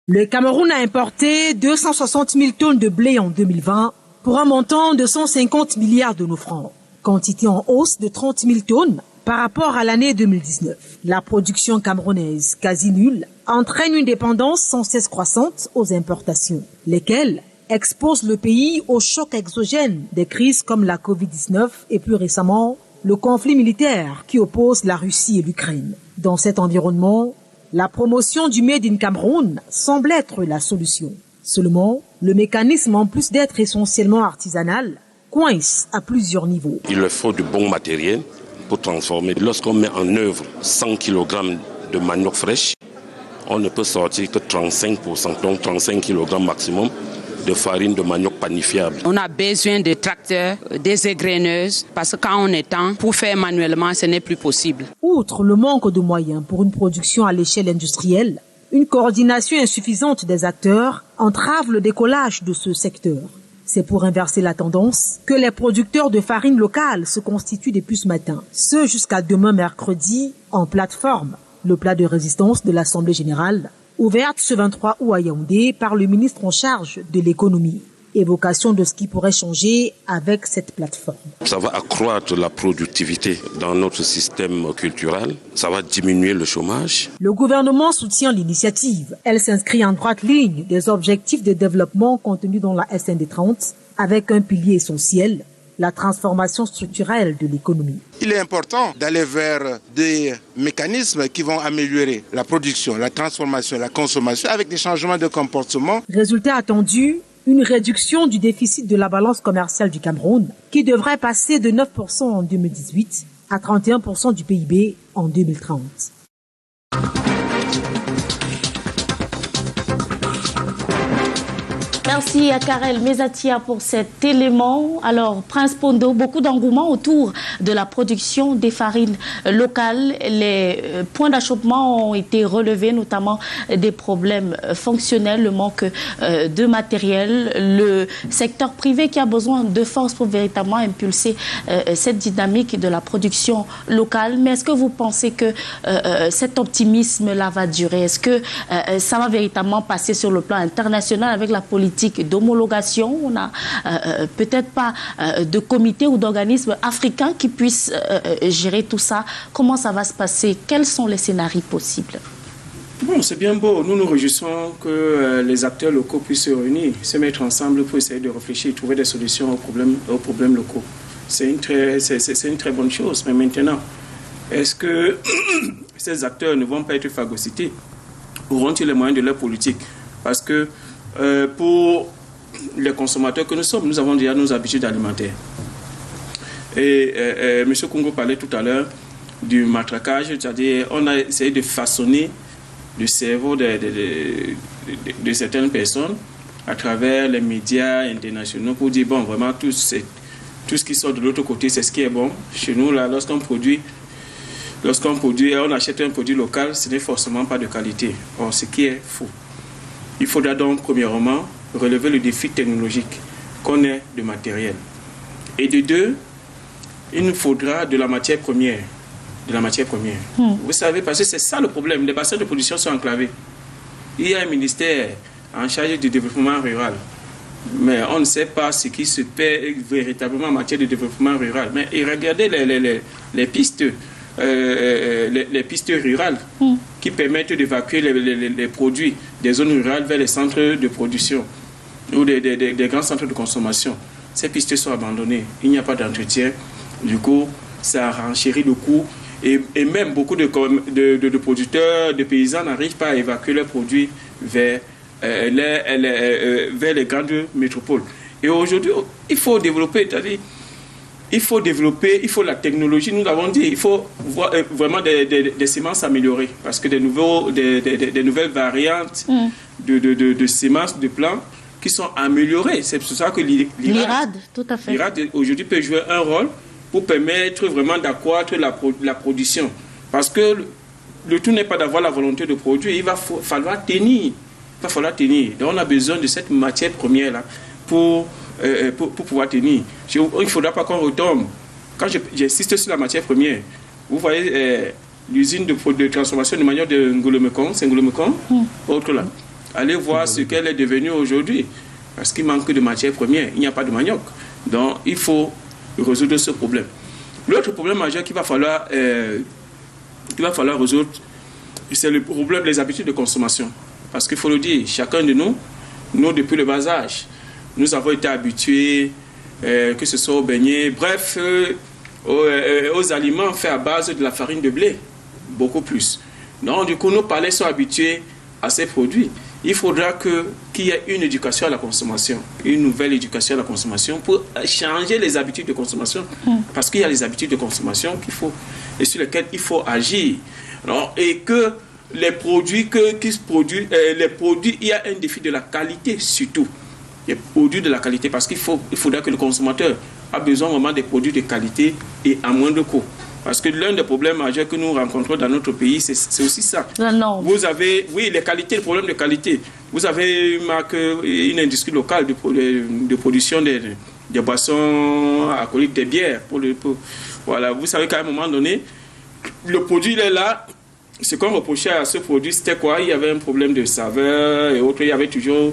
Le Cameroun a importé 260 000 tonnes de blé en 2020 pour un montant de 150 milliards de nos francs. Quantité en hausse de 30 000 tonnes par rapport à l'année 2019. La production camerounaise, quasi nulle, entraîne une dépendance sans cesse croissante aux importations, lesquelles exposent le pays au choc exogène des crises comme la Covid-19 et plus récemment, le conflit militaire qui oppose la Russie et l'Ukraine. Dans cet environnement, La promotion du Made in Cameroun semble être la solution. Seulement, le mécanisme, en plus d'être essentiellement artisanal, coince à plusieurs niveaux. Il leur faut du bon matériel pour transformer. Lorsqu'on met en œuvre 100 kg de manioc fraîche, on ne peut sortir que 35%, donc 35 kg maximum de farine de manioc panifiable. On a besoin de tracteurs, des égraineuses, parce que quand on étend, pour faire manuellement, ce n'est plus possible. Outre le manque de moyens pour une production à l'échelle industrielle, une coordination insuffisante des acteurs entrave le décollage de ce secteur. C'est pour inverser la tendance que les producteurs de farine locale se constituent depuis ce matin. Ce jusqu'à demain mercredi en plateforme, le plat de résistance de l'Assemblée générale, ouverte ce 23 août à Yaoundé par le ministre en charge de l'économie. Évocation de ce qui pourrait changer avec cette plateforme. Ça va accroître la productivité dans notre système culturel, ça va diminuer le chômage. Le gouvernement soutient l'initiative. Elle s'inscrit en droite ligne des objectifs de développement contenus dans la SND 30 avec un pilier essentiel, la transformation structurelle de l'économie. Il est important d'aller vers des mécanismes qui vont améliorer la production, la transformation, la consommation avec des changements de comportement. Résultat attendu, une réduction du déficit de la balance commerciale du Cameroun qui devrait passer de 9% en 2018 à 31% du PIB en 2030. Merci à Karel Mezatia pour cet élément. Alors, Prince Pondo, beaucoup d'engouement autour de la production des farines locales. Les points d'achoppement ont été relevés, notamment des problèmes fonctionnels, le manque de matériel, le secteur privé qui a besoin de force pour véritablement impulser cette dynamique de la production locale. Mais est-ce que vous pensez que cet optimisme-là va durer? Est-ce que ça va véritablement passer sur le plan international avec la politique d'homologation? On n'a peut-être pas de comité ou d'organisme africain qui puisse gérer tout ça. Comment ça va se passer? Quels sont les scénarios possibles? Bon, c'est bien beau. Nous nous réjouissons que les acteurs locaux puissent se réunir, se mettre ensemble pour essayer de réfléchir, trouver des solutions aux problèmes locaux. C'est une très bonne chose. Mais maintenant, est-ce que ces acteurs ne vont pas être phagocytés? Auront-ils les moyens de leur politique? Parce que pour les consommateurs que nous sommes, nous avons déjà nos habitudes alimentaires. Et M. Congo parlait tout à l'heure du matraquage, c'est-à-dire on a essayé de façonner le cerveau de certaines personnes à travers les médias internationaux pour dire, bon, vraiment, tout ce qui sort de l'autre côté, c'est ce qui est bon. Chez nous, là, lorsqu'on produit et on achète un produit local, ce n'est forcément pas de qualité. Or, ce qui est faux. Il faudra donc, premièrement, relever le défi technologique qu'on ait de matériel. Et de deux, il nous faudra de la matière première. Vous savez, parce que c'est ça le problème. Les bassins de production sont enclavés. Il y a un ministère en charge du développement rural. Mais on ne sait pas ce qui se fait véritablement en matière de développement rural. Mais regardez les pistes rurales qui permettent d'évacuer les produits des zones rurales vers les centres de production ou des grands centres de consommation. Ces pistes sont abandonnées. Il n'y a pas d'entretien. Du coup, ça renchérit le coût. Et même beaucoup de producteurs, de paysans n'arrivent pas à évacuer leurs produits vers les grandes métropoles. Et aujourd'hui, il faut développer, c'est-à-dire, il faut la technologie, nous l'avons dit, il faut vraiment des semences améliorées, parce que des nouvelles variantes de semences, de plants qui sont améliorées. C'est pour ça que l'IRAD, tout à fait. L'IRAD aujourd'hui peut jouer un rôle pour permettre vraiment d'accroître la production. Parce que le tout n'est pas d'avoir la volonté de produire, il va falloir tenir. Donc on a besoin de cette matière première-là pour pouvoir tenir. Il ne faudra pas qu'on retombe. Quand j'insiste sur la matière première, vous voyez l'usine de transformation de manioc de Ngolo-Mekong, c'est Ngolo-Mekong, autre là. Allez voir ce qu'elle est devenue aujourd'hui. Parce qu'il manque de matière première, il n'y a pas de manioc. Donc il faut résoudre ce problème. L'autre problème majeur qu'il va falloir résoudre, c'est le problème des habitudes de consommation. Parce qu'il faut le dire, chacun de nous depuis le bas âge, nous avons été habitués, que ce soit aux beignets, bref, aux aliments faits à base de la farine de blé, beaucoup plus. Donc, du coup, nos palais sont habitués à ces produits. Il faudra qu'il y ait une éducation à la consommation, une nouvelle éducation à la consommation pour changer les habitudes de consommation. Parce qu'il y a les habitudes de consommation et sur lesquelles il faut agir. Alors, et que les produits qui se produisent, il y a un défi de la qualité surtout. Les produits de la qualité, parce il faudra que le consommateur a besoin vraiment des produits de qualité et à moindre coût. Parce que l'un des problèmes majeurs que nous rencontrons dans notre pays, c'est aussi ça. Vous avez, les qualités, le problème de qualité. Vous avez une industrie locale de production des boissons alcooliques, des bières. Voilà, vous savez qu'à un moment donné, le produit il est là. Ce qu'on reprochait à ce produit, c'était quoi? Il y avait un problème de saveur et autres. Il y avait toujours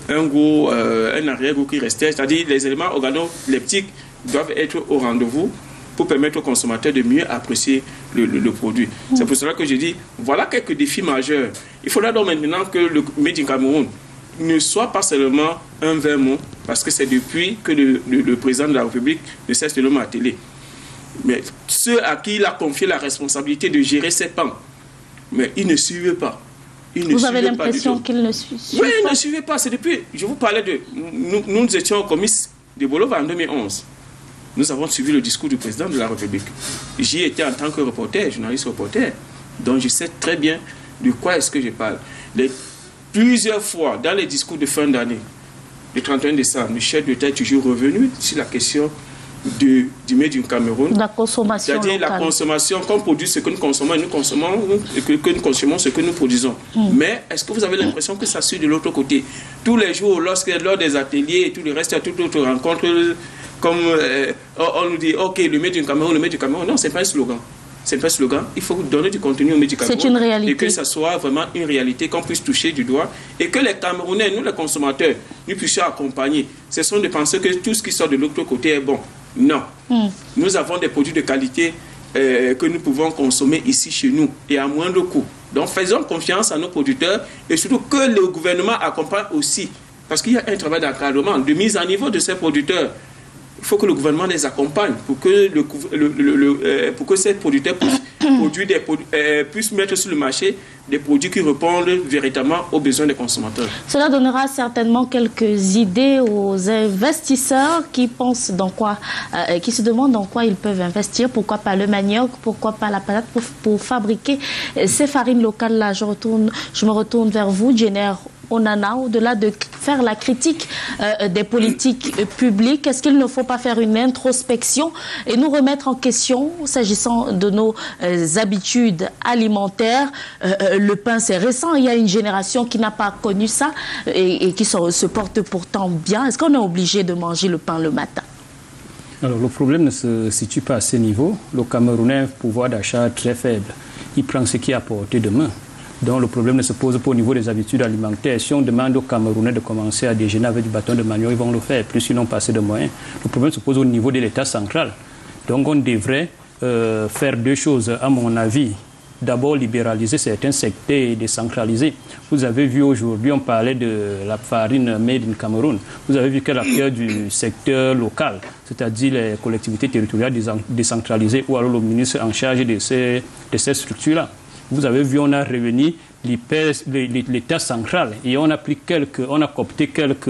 un goût, un arrière-goût qui restait. C'est-à-dire les éléments organoleptiques doivent être au rendez-vous pour permettre aux consommateurs de mieux apprécier le produit. C'est pour cela que je dis, voilà quelques défis majeurs. Il faudra donc maintenant que le Made in Cameroun ne soit pas seulement un vain mot, parce que c'est depuis que le président de la République ne cesse de le marteler. Mais ceux à qui il a confié la responsabilité de gérer ces pans, mais ils ne suivent pas. Vous avez l'impression qu'ils ne suivent pas? Oui, ils ne suivent pas. C'est depuis, je vous parlais de... Nous étions au comice de Bolova en 2011. Nous avons suivi le discours du président de la République. J'y étais en tant que reporter, journaliste reporter. Donc je sais très bien de quoi est-ce que je parle. Plusieurs fois, dans les discours de fin d'année, le 31 décembre, le chef d'État est toujours revenu sur la question du Made in Cameroun. La consommation c'est-à-dire locale. La consommation, qu'on produit ce que nous consommons et que nous consommons ce que nous produisons. Mais est-ce que vous avez l'impression que ça suit de l'autre côté? Tous les jours, lors des ateliers et tout le reste, toutes autres rencontres, comme on nous dit, ok, le Made in Cameroun, le Made in Cameroun. Non, ce n'est pas un slogan. C'est pas un slogan. Il faut donner du contenu au Made in Cameroun. C'est une réalité. Et que ça soit vraiment une réalité qu'on puisse toucher du doigt. Et que les Camerounais, nous les consommateurs, nous puissions accompagner. Ce sont de penser que tout ce qui sort de l'autre côté est bon. Non. Nous avons des produits de qualité que nous pouvons consommer ici chez nous et à moindre coût. Donc faisons confiance à nos producteurs et surtout que le gouvernement accompagne aussi. Parce qu'il y a un travail d'encadrement, de mise à niveau de ces producteurs. Il faut que le gouvernement les accompagne pour que, pour que ces producteurs puissent mettre sur le marché des produits qui répondent véritablement aux besoins des consommateurs. Cela donnera certainement quelques idées aux investisseurs qui pensent qui se demandent dans quoi ils peuvent investir. Pourquoi pas le manioc, pourquoi pas la patate pour fabriquer ces farines locales-là. Je me retourne vers vous, Jenner Onana, au-delà de faire la critique des politiques publiques, est-ce qu'il ne faut pas faire une introspection et nous remettre en question s'agissant de nos habitudes alimentaires? Le pain, c'est récent, il y a une génération qui n'a pas connu ça et qui se porte pourtant bien. Est-ce qu'on est obligé de manger le pain le matin? Alors, le problème ne se situe pas à ce niveau. Le Camerounais a un pouvoir d'achat très faible. Il prend ce qui est à portée de main. Donc le problème ne se pose pas au niveau des habitudes alimentaires. Si on demande aux Camerounais de commencer à déjeuner avec du bâton de manioc, ils vont le faire, plus ils n'ont pas assez de moyens. Le problème se pose au niveau de l'État central. Donc on devrait faire deux choses, à mon avis. D'abord, libéraliser certains secteurs et décentraliser. Vous avez vu aujourd'hui, on parlait de la farine made in Cameroun. Vous avez vu qu'elle a peur du secteur local, c'est-à-dire les collectivités territoriales décentralisées ou alors le ministre en charge de ces structures-là. Vous avez vu, on a réuni l'État central et on a coopté quelques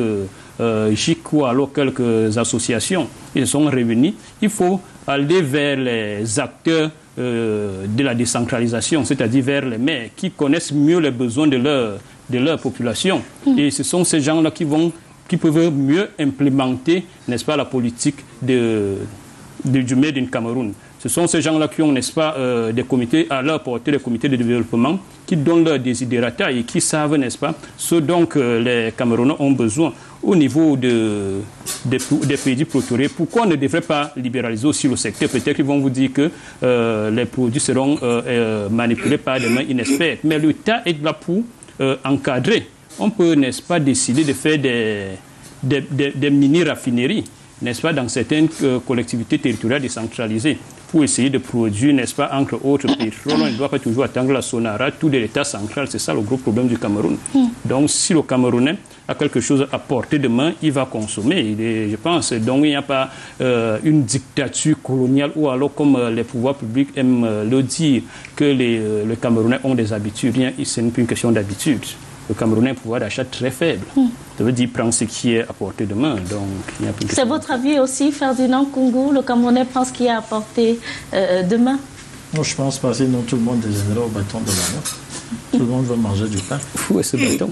GIC ou alors quelques associations. Ils sont réunis. Il faut aller vers les acteurs de la décentralisation, c'est-à-dire vers les maires qui connaissent mieux les besoins de leur population. Et ce sont ces gens-là qui peuvent mieux implémenter, n'est-ce pas, la politique du Made in Cameroun. Ce sont ces gens-là qui ont, n'est-ce pas, des comités à leur portée, des comités de développement, qui donnent leurs desiderata et qui savent, n'est-ce pas, ce dont les Camerounais ont besoin au niveau des pays producteurs. Pourquoi on ne devrait pas libéraliser aussi le secteur? Peut-être qu'ils vont vous dire que les produits seront manipulés par des mains inexpertes. Mais l'État est là pour encadrer. On peut, n'est-ce pas, décider de faire des mini-raffineries n'est-ce pas, dans certaines collectivités territoriales décentralisées, pour essayer de produire, n'est-ce pas, entre autres pétrole. On ne doit pas toujours attendre la Sonara, tout de l'État central. C'est ça le gros problème du Cameroun. Donc, si le Camerounais a quelque chose à porter de main, il va consommer. Je pense. Donc, il n'y a pas une dictature coloniale ou alors, comme les pouvoirs publics aiment le dire, que les Camerounais ont des habitudes. Ce n'est plus une question d'habitude. Le Camerounais a un pouvoir d'achat très faible. Ça veut dire prendre ce qui est à portée de main. C'est votre avis aussi, Ferdinand Koungou? Le Camerounais prend ce qui est à portée de main? Non, je pense pas. Sinon, tout le monde dégénérera au bâton de la main. Tout le monde veut manger du pain. Où est ce bâton?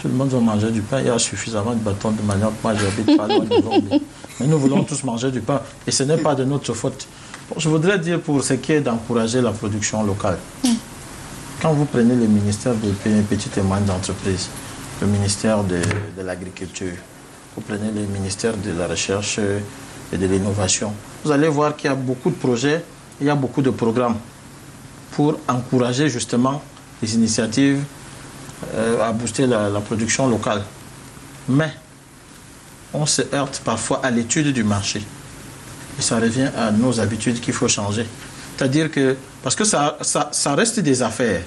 Tout le monde veut manger du pain. Il y a suffisamment de bâtons de manioc. Moi, j'habite pas loin de Gombe. Mais nous voulons tous manger du pain. Et ce n'est pas de notre faute. Bon, je voudrais dire pour ce qui est d'encourager la production locale. Quand vous prenez le ministère des petites et moyennes entreprises, le ministère de l'Agriculture, vous prenez le ministère de la Recherche et de l'Innovation, vous allez voir qu'il y a beaucoup de projets, il y a beaucoup de programmes pour encourager justement les initiatives à booster la production locale. Mais on se heurte parfois à l'étude du marché. Et ça revient à nos habitudes qu'il faut changer. C'est-à-dire que, parce que ça reste des affaires,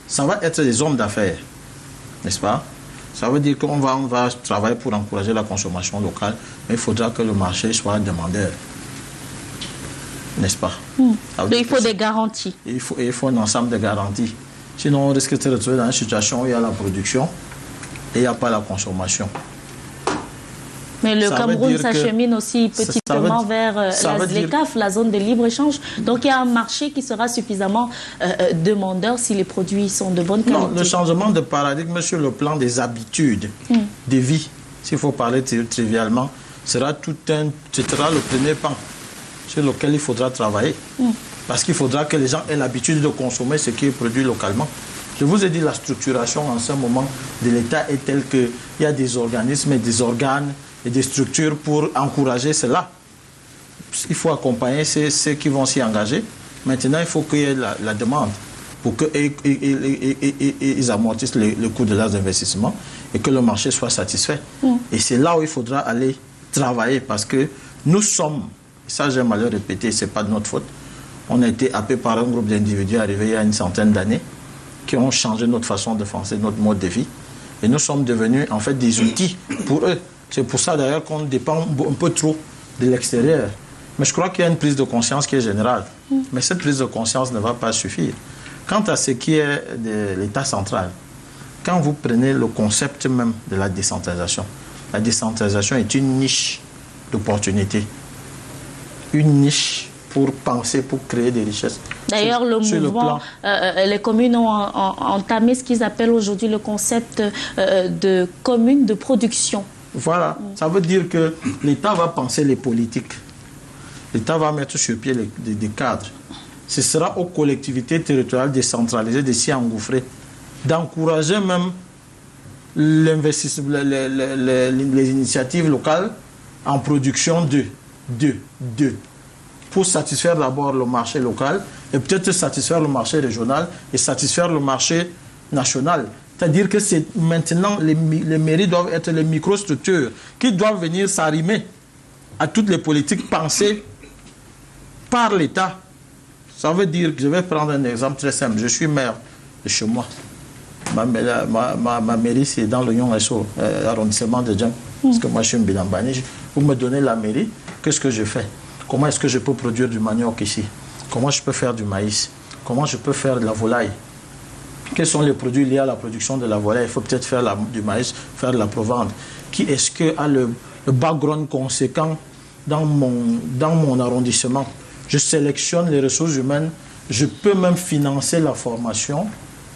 ça va être des hommes d'affaires, n'est-ce pas? Ça veut dire qu'on va travailler pour encourager la consommation locale, mais il faudra que le marché soit demandeur, n'est-ce pas? Donc il faut des garanties. Il faut un ensemble de garanties. Sinon, on risque de se retrouver dans une situation où il y a la production et il n'y a pas la consommation. Mais le Cameroun s'achemine aussi petitement vers les CAF, la zone de libre-échange. Donc il y a un marché qui sera suffisamment demandeur si les produits sont de bonne qualité. Non, le changement de paradigme sur le plan des habitudes de vie, s'il faut parler trivialement, sera le premier pan sur lequel il faudra travailler. Parce qu'il faudra que les gens aient l'habitude de consommer ce qui est produit localement. Je vous ai dit, la structuration en ce moment de l'État est telle qu'il y a des organismes et des organes et des structures pour encourager cela. Il faut accompagner ceux qui vont s'y engager. Maintenant, il faut qu'il y ait la demande pour qu'ils amortissent le coût de leurs investissements et que le marché soit satisfait. Et c'est là où il faudra aller travailler parce que nous sommes, ça j'aime à le répéter, ce n'est pas de notre faute, on a été happé par un groupe d'individus arrivés il y a une centaine d'années qui ont changé notre façon de penser, notre mode de vie. Et nous sommes devenus en fait des outils pour eux. C'est pour ça d'ailleurs qu'on dépend un peu trop de l'extérieur. Mais je crois qu'il y a une prise de conscience qui est générale. Mais cette prise de conscience ne va pas suffire. Quant à ce qui est de l'État central, quand vous prenez le concept même de la décentralisation est une niche d'opportunités. Une niche pour penser, pour créer des richesses. D'ailleurs, le mouvement, les communes ont entamé ce qu'ils appellent aujourd'hui le concept de commune de production. Voilà, ça veut dire que l'État va penser les politiques. L'État va mettre sur pied des cadres. Ce sera aux collectivités territoriales décentralisées de s'y engouffrer, d'encourager même l'investissement, les initiatives locales en production pour satisfaire d'abord le marché local et peut-être satisfaire le marché régional et satisfaire le marché national. C'est-à-dire que maintenant, les mairies doivent être les microstructures qui doivent venir s'arrimer à toutes les politiques pensées par l'État. Ça veut dire que je vais prendre un exemple très simple. Je suis maire de chez moi. Ma mairie, c'est dans le Yon-Esso, arrondissement de Djang. Parce que moi, je suis un Bilambani. Vous me donnez la mairie, qu'est-ce que je fais? Comment est-ce que je peux produire du manioc ici? Comment je peux faire du maïs? Comment je peux faire de la volaille? Quels sont les produits liés à la production de la volaille? Il faut peut-être faire du maïs, faire de la provende. Qui est-ce qui a le background conséquent dans mon arrondissement? Je sélectionne les ressources humaines. Je peux même financer la formation,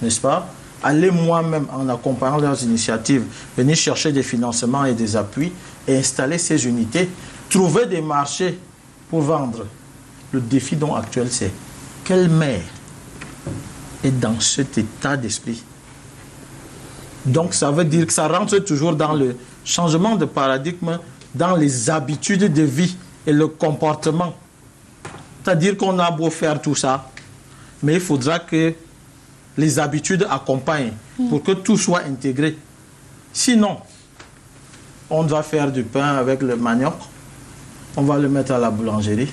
n'est-ce pas? Aller moi-même en accompagnant leurs initiatives, venir chercher des financements et des appuis et installer ces unités, trouver des marchés pour vendre. Le défi dont actuel, c'est quelle maire est dans cet état d'esprit? Donc ça veut dire que ça rentre toujours dans le changement de paradigme, dans les habitudes de vie et le comportement. C'est-à-dire qu'on a beau faire tout ça, mais il faudra que les habitudes accompagnent pour que tout soit intégré. Sinon, on doit faire du pain avec le manioc, on va le mettre à la boulangerie.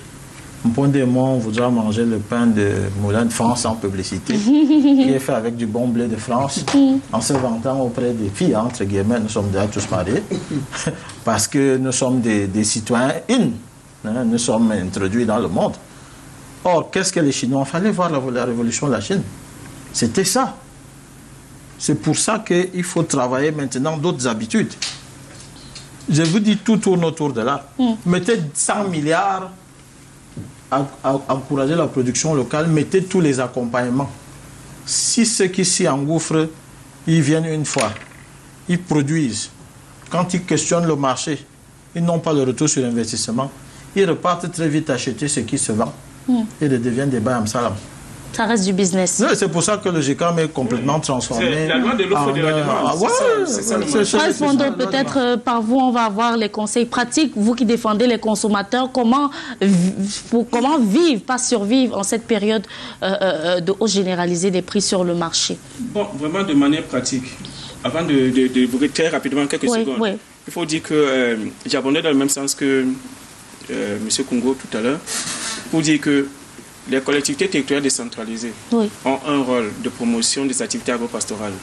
Mpondé et moi, on voudra manger le pain de Moulin de France en publicité, qui est fait avec du bon blé de France, en se vantant auprès des filles, entre guillemets, nous sommes déjà tous mariés, parce que nous sommes des citoyens nous sommes introduits dans le monde. Or, qu'est-ce que les Chinois? Il fallait voir la révolution de la Chine. C'était ça. C'est pour ça qu'il faut travailler maintenant d'autres habitudes. Je vous dis, tout tourne autour de là. Mettez 100 milliards à encourager la production locale, mettez tous les accompagnements. Si ceux qui s'y engouffrent, ils viennent une fois, ils produisent. Quand ils questionnent le marché, ils n'ont pas le retour sur l'investissement, ils repartent très vite acheter ce qui se vend et deviennent des bayam salam. Ça reste du business. Oui, c'est pour ça que le GCAM est complètement transformé. C'est la loi de l'offre et de la demande. Correspondant, peut-être par vous, on va avoir les conseils pratiques. Vous qui défendez les consommateurs, comment vivre, pas survivre en cette période de hausse généralisée des prix sur le marché? Bon, vraiment de manière pratique. Avant de vous très rapidement quelques secondes, il faut dire que j'abondais dans le même sens que M. Congo tout à l'heure, pour dire que les collectivités territoriales décentralisées ont un rôle de promotion des activités agro-pastorales.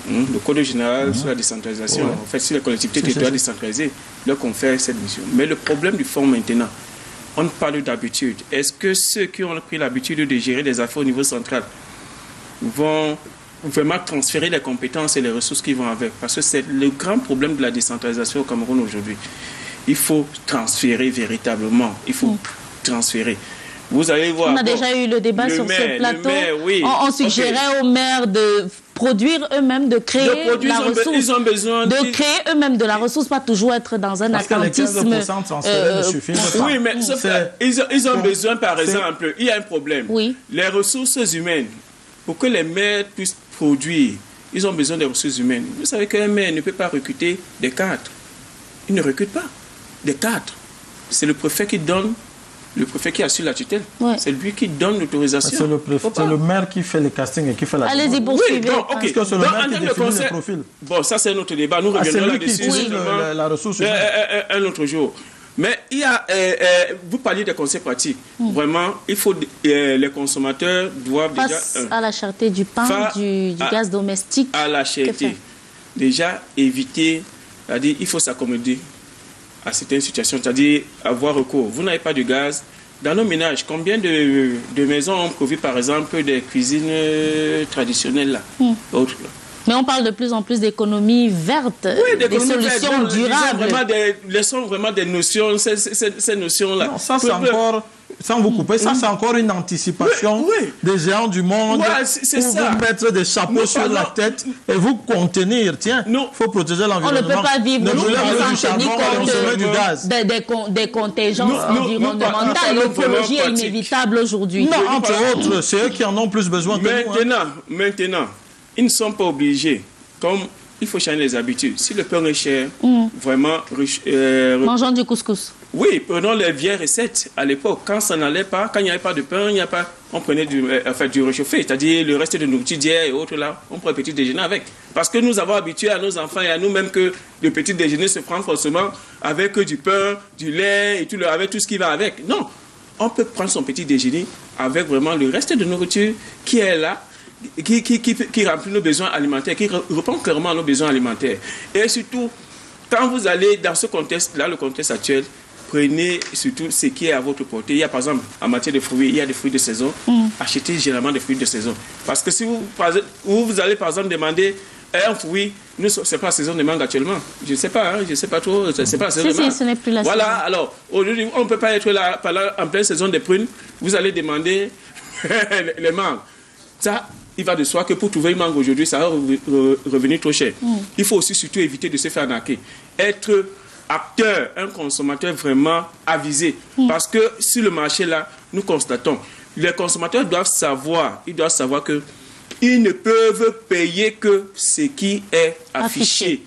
Le Code général sur la décentralisation, en fait, sur les collectivités territoriales décentralisées, leur confère cette mission. Mais le problème du fonds maintenant, on parle d'habitude. Est-ce que ceux qui ont pris l'habitude de gérer des affaires au niveau central vont vraiment transférer les compétences et les ressources qui vont avec? Parce que c'est le grand problème de la décentralisation au Cameroun aujourd'hui. Il faut transférer véritablement. Il faut transférer. Vous allez voir. On a déjà eu le débat sur ce plateau. On suggérait aux maires de produire eux-mêmes, de créer la ressource. Ils ont besoin de créer eux-mêmes de la ressource, pas toujours être dans un attentisme. Oui, mais ils ont besoin, par exemple, il y a un problème. Les ressources humaines, pour que les maires puissent produire, ils ont besoin des ressources humaines. Vous savez qu'un maire ne peut pas recruter des cadres. Il ne recrute pas des cadres. C'est le préfet qui donne. Le préfet qui assure la tutelle, c'est lui qui donne l'autorisation. C'est le maire qui fait le casting et qui fait la demande. Allez-y, poursuivez. Parce que c'est le maire qui définit les profils. Bon, ça c'est un autre débat. Nous reviendrons là-dessus. La ressource humaine. Un autre jour. Mais il y a, vous parliez des conseils pratiques. Vraiment, il faut, les consommateurs doivent face déjà... à la cherté du pain, du gaz domestique. À la cherté. Déjà, éviter, c'est-à-dire, il faut s'accommoder à certaines situations, c'est-à-dire avoir recours. Vous n'avez pas de gaz. Dans nos ménages, combien de maisons ont produit, par exemple, des cuisines traditionnelles là, autres, là. Mais on parle de plus en plus d'économie verte, des solutions durables. Laissons vraiment des notions, ces notions-là. Non, ça c'est encore, sans vous couper, ça c'est encore une anticipation des géants du monde pour vous mettre des chapeaux sur la tête et vous contenir. Tiens, il faut protéger l'environnement. On ne peut pas vivre du gaz. Des contingences environnementales. L'écologie est inévitable aujourd'hui. Non, entre autres, c'est eux qui en ont plus besoin que nous. Maintenant, ils ne sont pas obligés. Comme il faut changer les habitudes. Si le pain est cher, vraiment... mangeons du couscous. Oui, prenons les vieilles recettes. À l'époque, quand ça n'allait pas, quand il n'y avait pas de pain, on prenait du réchauffé, c'est-à-dire le reste de nourriture d'hier et autres là, on prend le petit déjeuner avec. Parce que nous avons habitué à nos enfants et à nous-mêmes que le petit déjeuner se prend forcément avec du pain, du lait et tout, avec tout ce qui va avec. Non, on peut prendre son petit déjeuner avec vraiment le reste de nourriture qui est là, qui remplit nos besoins alimentaires, qui répond clairement à nos besoins alimentaires. Et surtout, quand vous allez dans ce contexte-là, le contexte actuel, prenez surtout ce qui est à votre portée. Il y a par exemple, en matière de fruits, il y a des fruits de saison. Achetez généralement des fruits de saison. Parce que si vous allez par exemple demander un fruit, ce n'est pas la saison de mangue actuellement. Je ne sais pas, je ne sais pas trop. C'est pas la saison de mangue. Ce n'est plus la saison. Voilà, alors, aujourd'hui, on ne peut pas être là en pleine saison des prunes. Vous allez demander les mangues. Ça, il va de soi que pour trouver une mangue aujourd'hui, ça va revenir trop cher. Il faut aussi surtout éviter de se faire arnaquer. Être acteur, un consommateur vraiment avisé. Parce que sur le marché là, nous constatons, les consommateurs doivent savoir que ils ne peuvent payer que ce qui est affiché.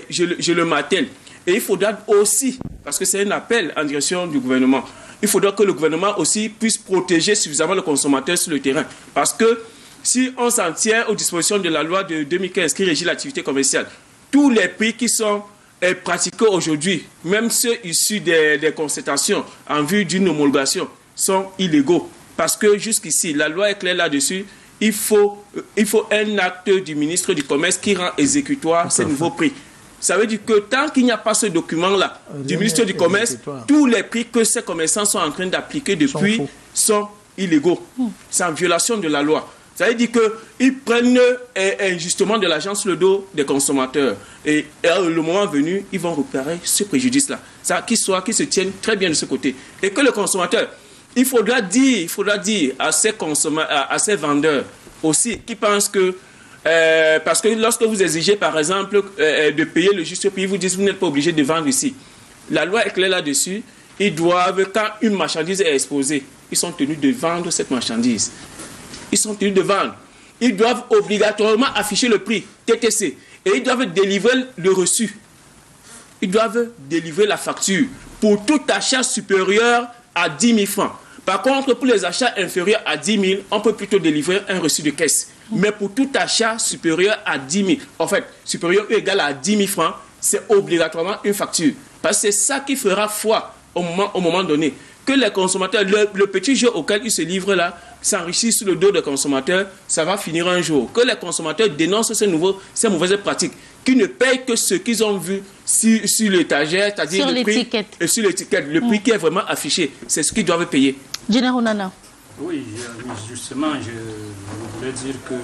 Je le martèle. Et il faudra aussi, parce que c'est un appel en direction du gouvernement, il faudra que le gouvernement aussi puisse protéger suffisamment le consommateur sur le terrain. Parce que si on s'en tient aux dispositions de la loi de 2015 qui régit l'activité commerciale, tous les prix qui sont est pratiqué aujourd'hui, même ceux issus des concertations en vue d'une homologation, sont illégaux. Parce que jusqu'ici, la loi est claire là-dessus. Il faut un acte du ministre du Commerce qui rend exécutoire ces nouveaux prix. Ça veut dire que tant qu'il n'y a pas ce document-là du ministre du Commerce, tous les prix que ces commerçants sont en train d'appliquer depuis sont illégaux. C'est en violation de la loi. Ça veut dire qu'ils prennent injustement de l'argent sur le dos des consommateurs. Et le moment venu, ils vont réparer ce préjudice-là. Qu'ils se tiennent très bien de ce côté. Et que le consommateur, il faudra dire à ces vendeurs aussi qui pensent que parce que lorsque vous exigez, par exemple, de payer le juste prix, ils vous disent que vous n'êtes pas obligé de vendre ici. La loi est claire là-dessus. Ils doivent, quand une marchandise est exposée, ils sont tenus de vendre cette marchandise. Ils sont tenus de vendre. Ils doivent obligatoirement afficher le prix, TTC. Et ils doivent délivrer le reçu. Ils doivent délivrer la facture pour tout achat supérieur à 10 000 francs. Par contre, pour les achats inférieurs à 10 000, on peut plutôt délivrer un reçu de caisse. Mais pour tout achat supérieur à 10 000, en fait, supérieur ou égal à 10 000 francs, c'est obligatoirement une facture. Parce que c'est ça qui fera foi au moment donné. Que les consommateurs, le petit jeu auquel ils se livrent là, s'enrichissent sur le dos des consommateurs, ça va finir un jour. Que les consommateurs dénoncent ces mauvaises pratiques, qui ne payent que ce qu'ils ont vu sur l'étagère, c'est-à-dire le prix, sur l'étiquette, le prix qui est vraiment affiché, c'est ce qu'ils doivent payer. Général Onana. Oui, justement, je voulais dire que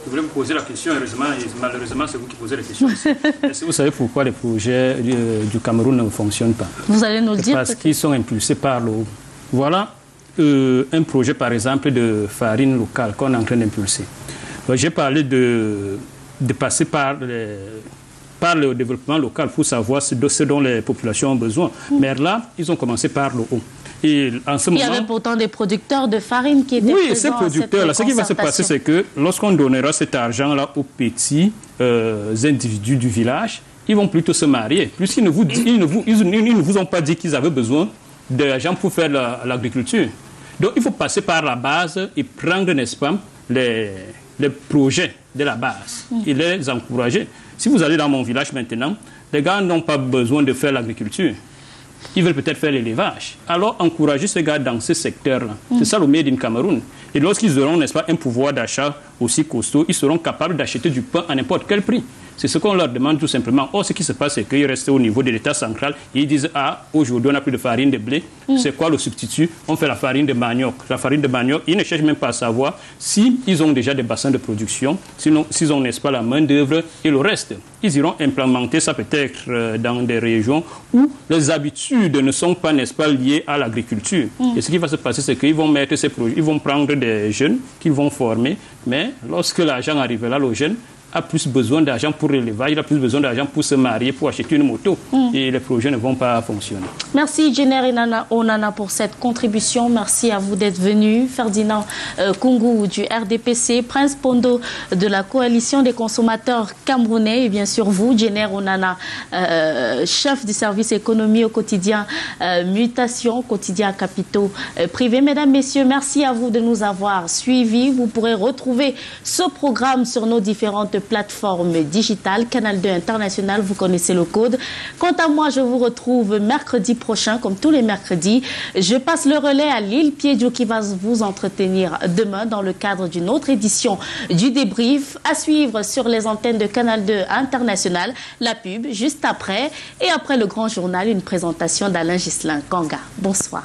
je voulais vous poser la question, heureusement, et malheureusement, c'est vous qui posez la question. Est-ce que vous savez pourquoi les projets du Cameroun ne fonctionnent pas? Vous allez nous le dire. Parce qu'ils sont impulsés par l'eau. Voilà un projet, par exemple, de farine locale qu'on est en train d'impulser. J'ai parlé de passer par le développement local pour savoir ce dont les populations ont besoin. Mais là, ils ont commencé par l'eau. Et en ce moment, il y avait pourtant des producteurs de farine qui étaient présents. Oui, ces producteurs-là, ce qui va se passer, c'est que lorsqu'on donnera cet argent-là aux petits individus du village, ils vont plutôt se marier. Puisqu'ils ne vous ont pas dit qu'ils avaient besoin d'argent pour faire l'agriculture. Donc, il faut passer par la base et prendre, n'est-ce pas, les projets de la base et les encourager. Si vous allez dans mon village maintenant, les gars n'ont pas besoin de faire l'agriculture. Ils veulent peut-être faire l'élevage. Alors, encourager ces gars dans ce secteur-là. C'est ça le Made in Cameroun. Et lorsqu'ils auront, n'est-ce pas, un pouvoir d'achat aussi costaud, ils seront capables d'acheter du pain à n'importe quel prix. C'est ce qu'on leur demande tout simplement. Or, ce qui se passe, c'est qu'ils restent au niveau de l'État central et ils disent, ah, aujourd'hui, on n'a plus de farine de blé. C'est quoi le substitut? On fait la farine de manioc. La farine de manioc, ils ne cherchent même pas à savoir s'ils ont déjà des bassins de production, sinon, s'ils ont, n'est-ce pas, la main-d'œuvre et le reste. Ils iront implémenter ça peut-être dans des régions où les habitudes ne sont pas, n'est-ce pas, liées à l'agriculture. Et ce qui va se passer, c'est qu'ils vont mettre ces projets, ils vont prendre des jeunes qu'ils vont former, mais lorsque l'argent arrivera, le jeune a plus besoin d'argent pour l'élevage, il a plus besoin d'argent pour se marier, pour acheter une moto. Et les projets ne vont pas fonctionner. Merci Général Onana pour cette contribution. Merci à vous d'être venu. Ferdinand Koungou du RDPC, Prince Pondo de la Coalition des consommateurs camerounais et bien sûr vous, Général Onana, chef du service économie au quotidien Mutation, quotidien Capitaux Privés. Mesdames, Messieurs, merci à vous de nous avoir suivis. Vous pourrez retrouver ce programme sur nos différentes plateforme digitale, Canal 2 International, vous connaissez le code. Quant à moi, je vous retrouve mercredi prochain, comme tous les mercredis. Je passe le relais à Lille Piedjo qui va vous entretenir demain dans le cadre d'une autre édition du débrief à suivre sur les antennes de Canal 2 International. La pub juste après et après le grand journal, une présentation d'Alain Ghislain Kanga. Bonsoir.